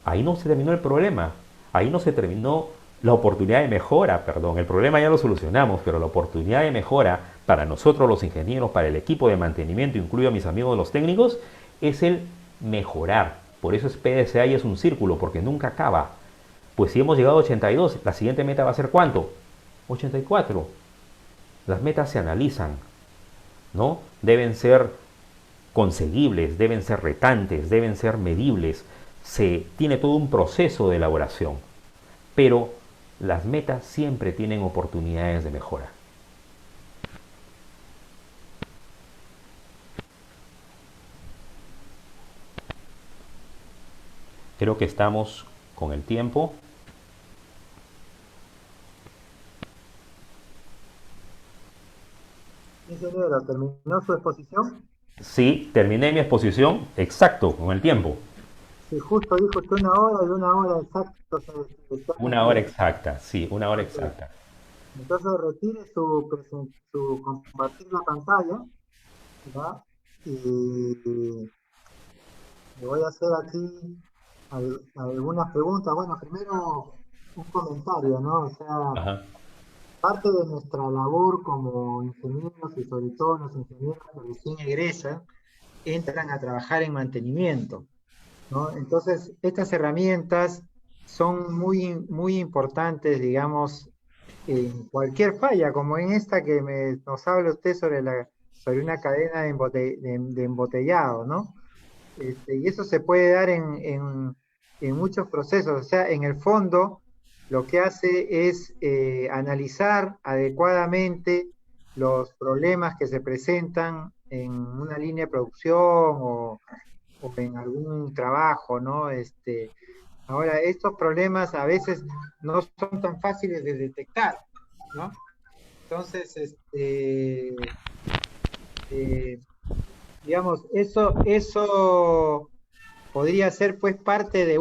Ahí no se terminó el problema. Ahí no se terminó la oportunidad de mejora, perdón. El problema ya lo solucionamos, pero la oportunidad de mejora para nosotros los ingenieros, para el equipo de mantenimiento, incluyo a mis amigos los técnicos, es el mejorar. Por eso es PDCA y es un círculo, porque nunca acaba. Pues si hemos llegado a 82, la siguiente meta va a ser ¿cuánto? 84. Las metas se analizan, ¿no? Deben ser conseguibles, deben ser retantes, deben ser medibles. Se tiene todo un proceso de elaboración, pero las metas siempre tienen oportunidades de mejora. Creo que estamos con el tiempo. Ingeniero, ¿terminó su exposición? Sí, terminé mi exposición, exacto, con el tiempo. Sí, justo dijo usted 1 hora y 1 hora exacto se está Una hora cumpliendo. exacta, sí, una hora Ok. exacta. Entonces retire su compartir la pantalla, ¿ya? Y le voy a hacer aquí algunas preguntas. Bueno, primero un comentario, ¿no? O sea, Ajá. parte de nuestra labor como ingenieros y sobre todo los ingenieros que recién egresan, entran a trabajar en mantenimiento, ¿no? Entonces, estas herramientas son muy importantes, digamos, en cualquier falla, como en esta que nos habla usted sobre una cadena de embotellado, ¿no? Y eso se puede dar en muchos procesos. O sea, en el fondo, lo que hace es analizar adecuadamente los problemas que se presentan en una línea de producción o en algún trabajo, ¿no? Ahora, estos problemas a veces no son tan fáciles de detectar, ¿no? Entonces, eh, digamos, eso podría ser pues parte de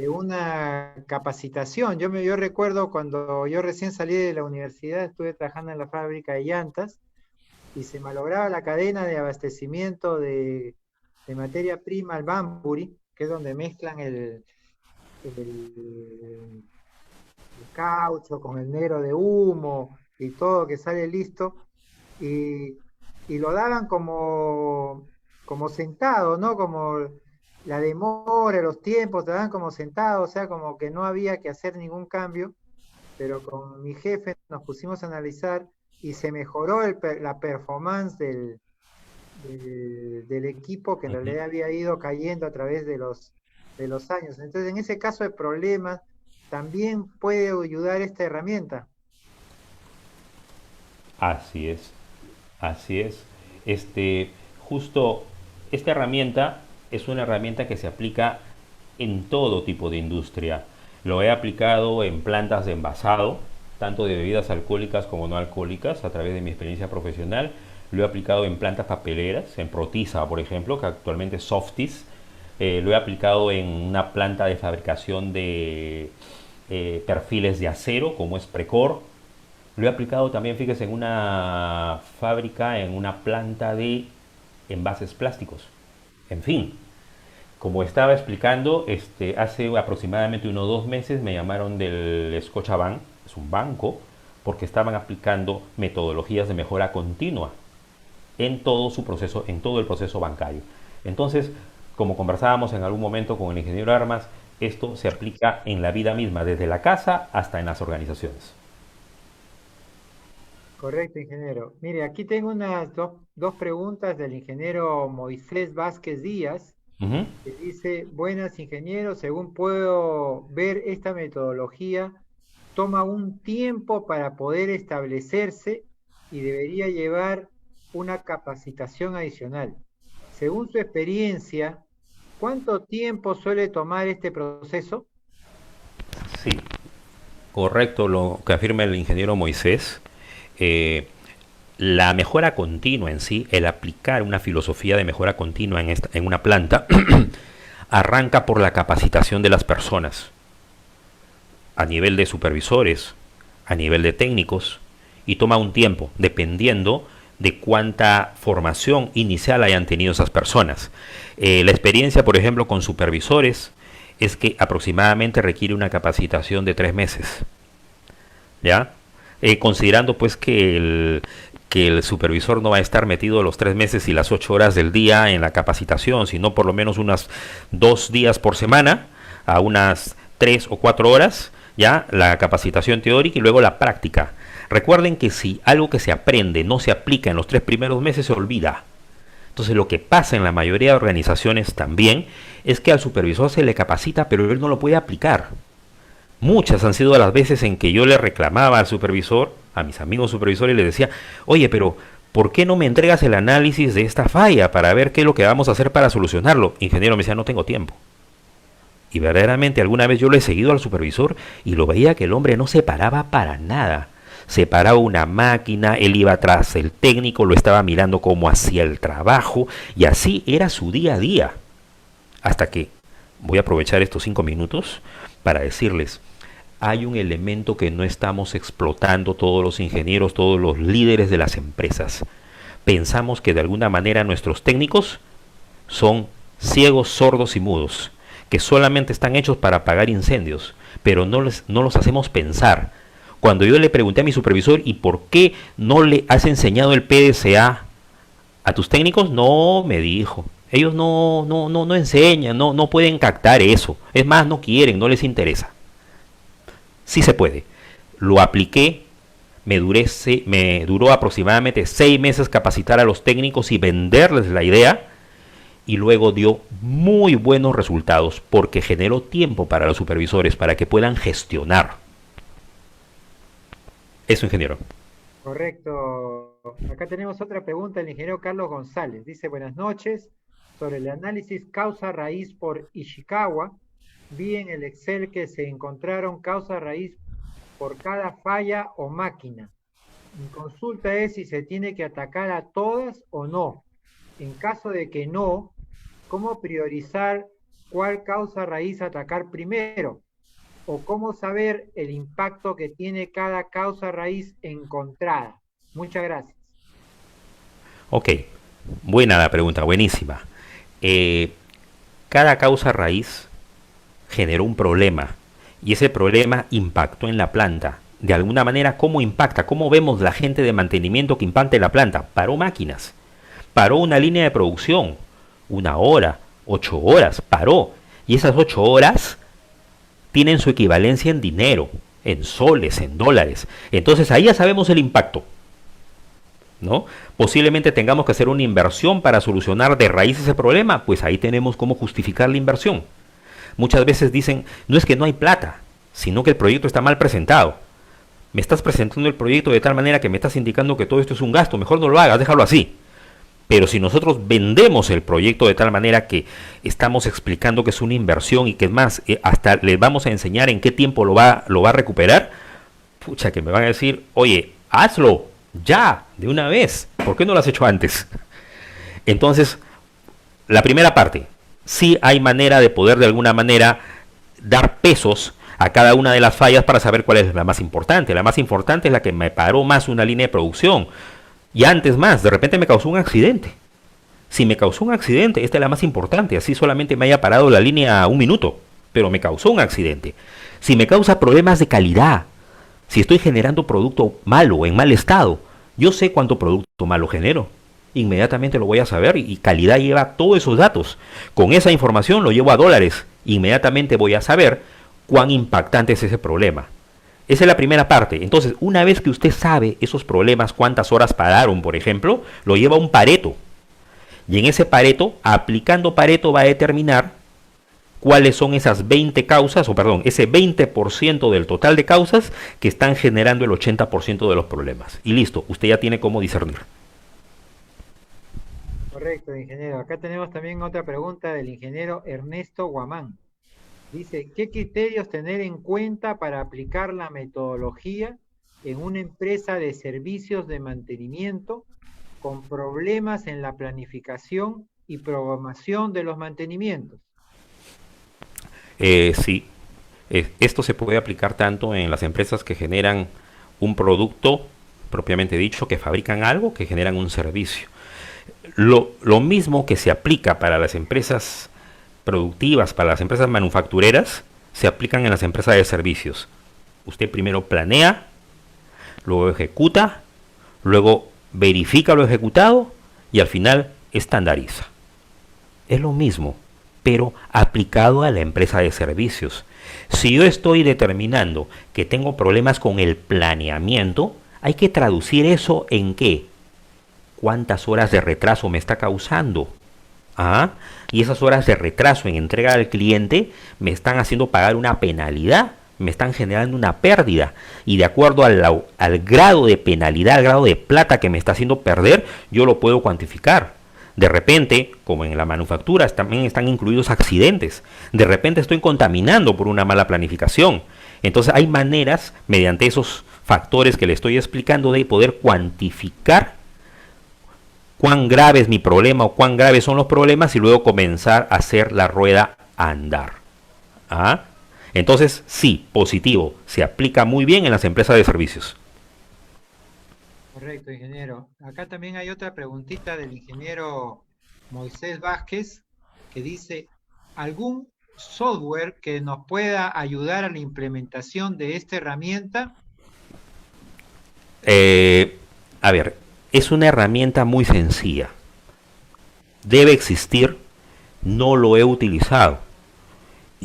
una capacitación. Yo recuerdo cuando yo recién salí de la universidad, estuve trabajando en la fábrica de llantas y se malograba la cadena de abastecimiento de materia prima al Banbury, que es donde mezclan el caucho con el negro de humo y todo que sale listo, y, y lo daban como sentado, ¿no? Como la demora, los tiempos, te daban como sentado, o sea, como que no había que hacer ningún cambio, pero con mi jefe nos pusimos a analizar y se mejoró la performance del equipo que en Ujú. realidad había ido cayendo a través de los años. Entonces, en ese caso de problemas, también puede ayudar esta herramienta. Así es, así es. Este, justo esta herramienta es una herramienta que se aplica en todo tipo de industria. Lo he aplicado en plantas de envasado, tanto de bebidas alcohólicas como no alcohólicas, a través de mi experiencia profesional. Lo he aplicado en plantas papeleras, en Protisa, por ejemplo, que actualmente es Softis. Lo he aplicado en una planta de fabricación de perfiles de acero, como es Precor. Lo he aplicado también, fíjese, en una fábrica, en una planta de envases plásticos. En fin, como estaba explicando, hace aproximadamente unos 2 meses me llamaron del Scotiabank, es un banco, porque estaban aplicando metodologías de mejora continua en todo su proceso, en todo el proceso bancario. Entonces, como conversábamos en algún momento con el ingeniero Armas, esto se aplica en la vida misma, desde la casa hasta en las organizaciones. Correcto, ingeniero. Mire, aquí tengo unas dos preguntas del ingeniero Moisés Vázquez Díaz, Ujú. que dice, buenas, ingeniero, según puedo ver, esta metodología toma un tiempo para poder establecerse y debería llevar una capacitación adicional. Según su experiencia, ¿cuánto tiempo suele tomar este proceso? Sí, correcto lo que afirma el ingeniero Moisés. Eh, la mejora continua en sí, el aplicar una filosofía de mejora continua en una planta, arranca por la capacitación de las personas, a nivel de supervisores, a nivel de técnicos, y toma un tiempo, dependiendo de cuánta formación inicial hayan tenido esas personas. La experiencia, por ejemplo, con supervisores es que aproximadamente requiere una capacitación de 3 meses, ¿ya? Considerando pues que el supervisor no va a estar metido los 3 meses y las 8 horas del día en la capacitación, sino por lo menos unas 2 días por semana, a unas 3 o 4 horas, ya la capacitación teórica y luego la práctica. Recuerden que si algo que se aprende no se aplica en los 3 primeros meses, se olvida. Entonces lo que pasa en la mayoría de organizaciones también es que al supervisor se le capacita, pero él no lo puede aplicar. Muchas han sido las veces en que yo le reclamaba al supervisor, a mis amigos supervisores, y les decía, oye, pero ¿por qué no me entregas el análisis de esta falla para ver qué es lo que vamos a hacer para solucionarlo? Ingeniero me decía, no tengo tiempo. Y verdaderamente alguna vez yo lo he seguido al supervisor y lo veía que el hombre no se paraba para nada. Se paraba una máquina, él iba tras el técnico, lo estaba mirando cómo hacía el trabajo, y así era su día a día. Hasta que voy a aprovechar estos 5 minutos para decirles, hay un elemento que no estamos explotando todos los ingenieros, todos los líderes de las empresas. Pensamos que de alguna manera nuestros técnicos son ciegos, sordos y mudos, que solamente están hechos para apagar incendios, pero no los hacemos pensar. Cuando yo le pregunté a mi supervisor, ¿y por qué no le has enseñado el PDCA a tus técnicos? No, me dijo. Ellos no enseñan, no pueden captar eso. Es más, no quieren, no les interesa. Sí se puede. Lo apliqué, me duró aproximadamente 6 meses capacitar a los técnicos y venderles la idea, y luego dio muy buenos resultados porque generó tiempo para los supervisores para que puedan gestionar. Eso, ingeniero. Correcto. Acá tenemos otra pregunta del ingeniero Carlos González. Dice, buenas noches. Sobre el análisis causa-raíz por Ishikawa, vi en el Excel que se encontraron causa-raíz por cada falla o máquina. Mi consulta es si se tiene que atacar a todas o no. En caso de que no, ¿cómo priorizar cuál causa-raíz atacar primero? ¿O cómo saber el impacto que tiene cada causa-raíz encontrada? Muchas gracias. Ok, buena la pregunta, buenísima. Eh, Cada causa raíz generó un problema y ese problema impactó en la planta. De alguna manera, ¿cómo impacta? ¿Cómo vemos la gente de mantenimiento que impacta en la planta? Paró máquinas, paró una línea de producción, 1 hora, 8 horas, paró. Y esas 8 horas tienen su equivalencia en dinero, en soles, en dólares. Entonces ahí ya sabemos el impacto, ¿no? Posiblemente tengamos que hacer una inversión para solucionar de raíz ese problema, pues ahí tenemos cómo justificar la inversión. Muchas veces dicen, no es que no hay plata, sino que el proyecto está mal presentado. Me estás presentando el proyecto de tal manera que me estás indicando que todo esto es un gasto, mejor no lo hagas, déjalo así. Pero si nosotros vendemos el proyecto de tal manera que estamos explicando que es una inversión y que es más, hasta les vamos a enseñar en qué tiempo lo va a recuperar, pucha, que me van a decir, oye, hazlo ya, de una vez, ¿por qué no lo has hecho antes? Entonces, la primera parte, sí hay manera de poder de alguna manera dar pesos a cada una de las fallas para saber cuál es la más importante. La más importante es la que me paró más una línea de producción. Y antes más, de repente me causó un accidente. Si me causó un accidente, esta es la más importante. Así solamente me haya parado la línea 1 minuto, pero me causó un accidente. Si me causa problemas de calidad, si estoy generando producto malo, en mal estado, yo sé cuánto producto malo genero. Inmediatamente lo voy a saber y calidad lleva todos esos datos. Con esa información lo llevo a dólares. Inmediatamente voy a saber cuán impactante es ese problema. Esa es la primera parte. Entonces, una vez que usted sabe esos problemas, cuántas horas pararon, por ejemplo, lo lleva a un Pareto. Y en ese Pareto, aplicando Pareto, va a determinar cuáles son esas 20 causas, o perdón, ese 20% del total de causas que están generando el 80% de los problemas. Y listo, usted ya tiene cómo discernir. Correcto, ingeniero. Acá tenemos también otra pregunta del ingeniero Ernesto Guamán. Dice, ¿qué criterios tener en cuenta para aplicar la metodología en una empresa de servicios de mantenimiento con problemas en la planificación y programación de los mantenimientos? Sí, esto se puede aplicar tanto en las empresas que generan un producto propiamente dicho, que fabrican algo, que generan un servicio. Lo mismo que se aplica para las empresas productivas, para las empresas manufactureras, se aplican en las empresas de servicios. Usted primero planea, luego ejecuta, luego verifica lo ejecutado y al final estandariza. Es lo mismo, pero aplicado a la empresa de servicios. Si yo estoy determinando que tengo problemas con el planeamiento, hay que traducir eso en qué. ¿Cuántas horas de retraso me está causando? ¿Ah? Y esas horas de retraso en entrega al cliente me están haciendo pagar una penalidad, me están generando una pérdida. Y de acuerdo al grado de penalidad, al grado de plata que me está haciendo perder, yo lo puedo cuantificar. De repente, como en la manufactura, también están incluidos accidentes. De repente estoy contaminando por una mala planificación. Entonces hay maneras, mediante esos factores que le estoy explicando, de poder cuantificar cuán grave es mi problema o cuán graves son los problemas y luego comenzar a hacer la rueda andar. ¿Ah? Entonces, sí, positivo, se aplica muy bien en las empresas de servicios. Correcto, ingeniero. Acá también hay otra preguntita del ingeniero Moisés Vázquez que dice, ¿algún software que nos pueda ayudar a la implementación de esta herramienta? A ver, es una herramienta muy sencilla. Debe existir, no lo he utilizado.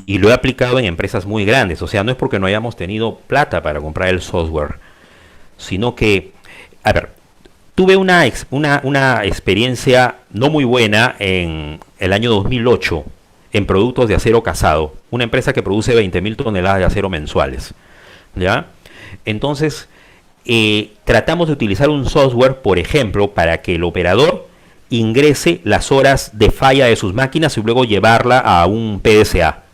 Y lo he aplicado en empresas muy grandes. O sea, no es porque no hayamos tenido plata para comprar el software, sino que, a ver, tuve una experiencia no muy buena en el año 2008 en productos de acero casado, una empresa que produce 20.000 toneladas de acero mensuales. ¿Ya? Entonces, tratamos de utilizar un software, por ejemplo, para que el operador ingrese las horas de falla de sus máquinas y luego llevarla a un PDCA.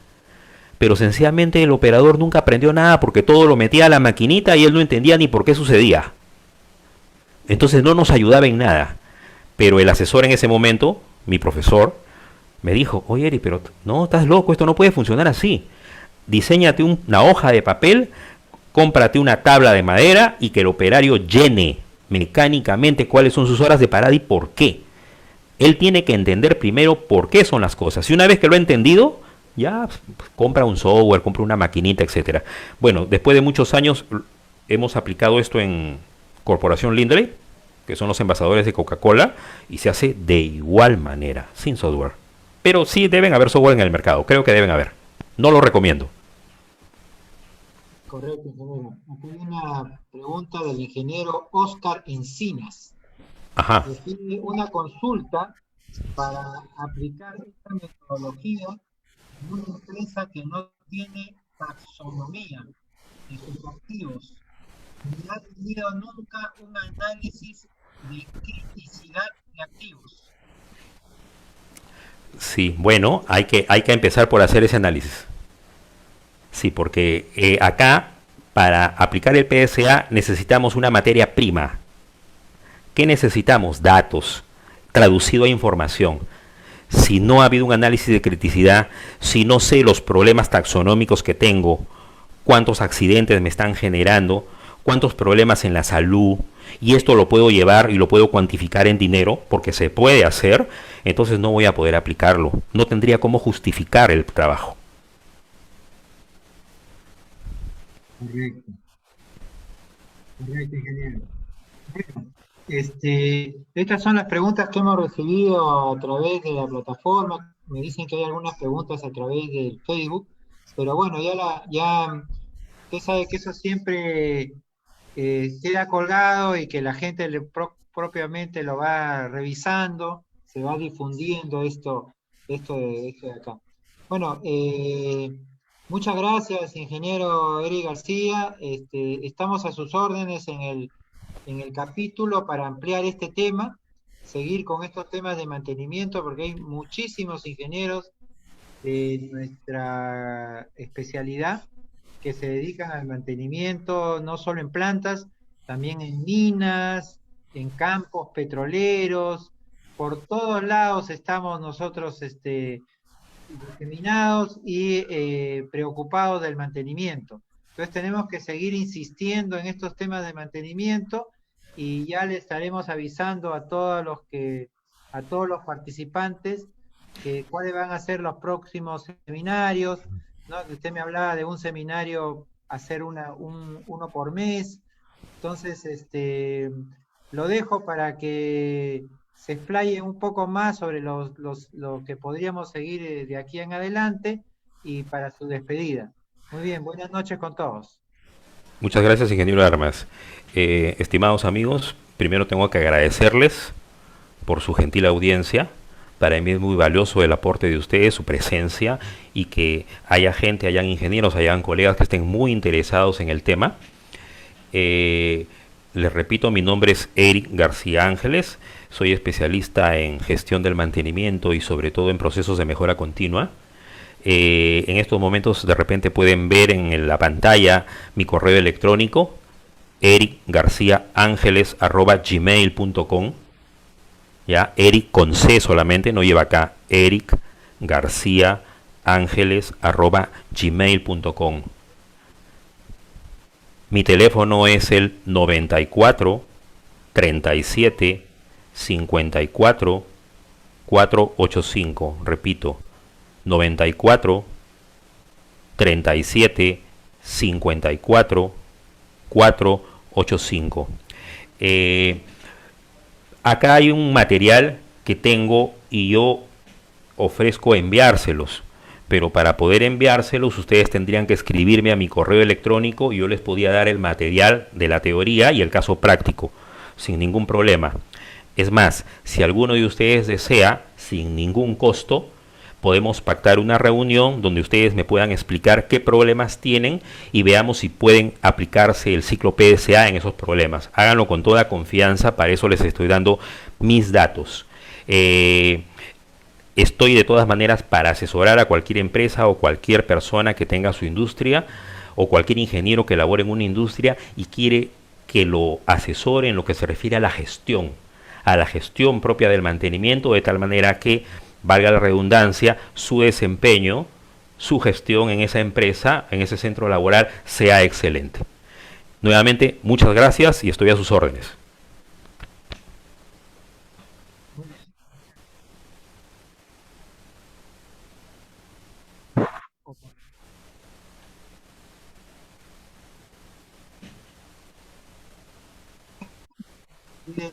Pero sencillamente el operador nunca aprendió nada porque todo lo metía a la maquinita y él no entendía ni por qué sucedía. Entonces no nos ayudaba en nada. Pero el asesor en ese momento, mi profesor, me dijo, oye Eri, pero no, estás loco, esto no puede funcionar así. Diséñate una hoja de papel, cómprate una tabla de madera y que el operario llene mecánicamente cuáles son sus horas de parada y por qué. Él tiene que entender primero por qué son las cosas. Y una vez que lo ha entendido, ya compra un software, compra una maquinita, etcétera. Bueno, después de muchos años hemos aplicado esto en Corporación Lindley, que son los envasadores de Coca-Cola, y se hace de igual manera, sin software. Pero sí deben haber software en el mercado, creo que deben haber. No lo recomiendo. Correcto, ingeniero. Aquí hay una pregunta del ingeniero Oscar Encinas. Ajá. Tiene una consulta para aplicar esta metodología en una empresa que no tiene taxonomía de sus activos, ni ha tenido nunca un análisis de criticidad de activos. Sí, bueno, hay que empezar por hacer ese análisis. Sí, porque acá, para aplicar el PSA, necesitamos una materia prima. ¿Qué necesitamos? Datos, traducido a información. Si no ha habido un análisis de criticidad, si no sé los problemas taxonómicos que tengo, cuántos accidentes me están generando, cuántos problemas en la salud, y esto lo puedo llevar y lo puedo cuantificar en dinero, porque se puede hacer, entonces no voy a poder aplicarlo. No tendría cómo justificar el trabajo. Correcto, correcto, ingeniero. Bueno, estas son las preguntas que hemos recibido a través de la plataforma. Me dicen que hay algunas preguntas a través del Facebook, pero bueno, ya Usted sabe que eso siempre queda colgado y que la gente propiamente lo va revisando, se va difundiendo esto de acá. Bueno, muchas gracias, ingeniero Eric García. Estamos a sus órdenes en el capítulo para ampliar este tema, seguir con estos temas de mantenimiento, porque hay muchísimos ingenieros de nuestra especialidad que se dedican al mantenimiento, no solo en plantas, también en minas, en campos petroleros, por todos lados estamos nosotros diseminados y preocupados del mantenimiento. Entonces tenemos que seguir insistiendo en estos temas de mantenimiento y ya le estaremos avisando a todos los participantes que cuáles van a ser los próximos seminarios, ¿no? Que usted me hablaba de un seminario, hacer uno por mes. Entonces, lo dejo para que se explaye un poco más sobre lo que podríamos seguir de aquí en adelante y para su despedida. Muy bien, buenas noches con todos. Muchas gracias, ingeniero Armas. Estimados amigos, primero tengo que agradecerles por su gentil audiencia. Para mí es muy valioso el aporte de ustedes, su presencia y que haya gente, hayan ingenieros, hayan colegas que estén muy interesados en el tema. Les repito, mi nombre es Eric García Ángeles, soy especialista en gestión del mantenimiento y sobre todo en procesos de mejora continua. En estos momentos de repente pueden ver en la pantalla mi correo electrónico ericgarciaangeles@gmail.com. Ya, Eric con C solamente, no lleva acá, Eric García @gmail.com. Mi teléfono es el 94 37 54 485. Repito, 94 37 54 485. Acá hay un material que tengo y yo ofrezco enviárselos, pero para poder enviárselos ustedes tendrían que escribirme a mi correo electrónico y yo les podía dar el material de la teoría y el caso práctico sin ningún problema. Es más, si alguno de ustedes desea, sin ningún costo, podemos pactar una reunión donde ustedes me puedan explicar qué problemas tienen y veamos si pueden aplicarse el ciclo PDCA en esos problemas. Háganlo con toda confianza, para eso les estoy dando mis datos. Estoy de todas maneras para asesorar a cualquier empresa o cualquier persona que tenga su industria o cualquier ingeniero que labore en una industria y quiere que lo asesore en lo que se refiere a la gestión propia del mantenimiento, de tal manera que, valga la redundancia, su desempeño, su gestión en esa empresa, en ese centro laboral, sea excelente. Nuevamente, muchas gracias y estoy a sus órdenes. Bien,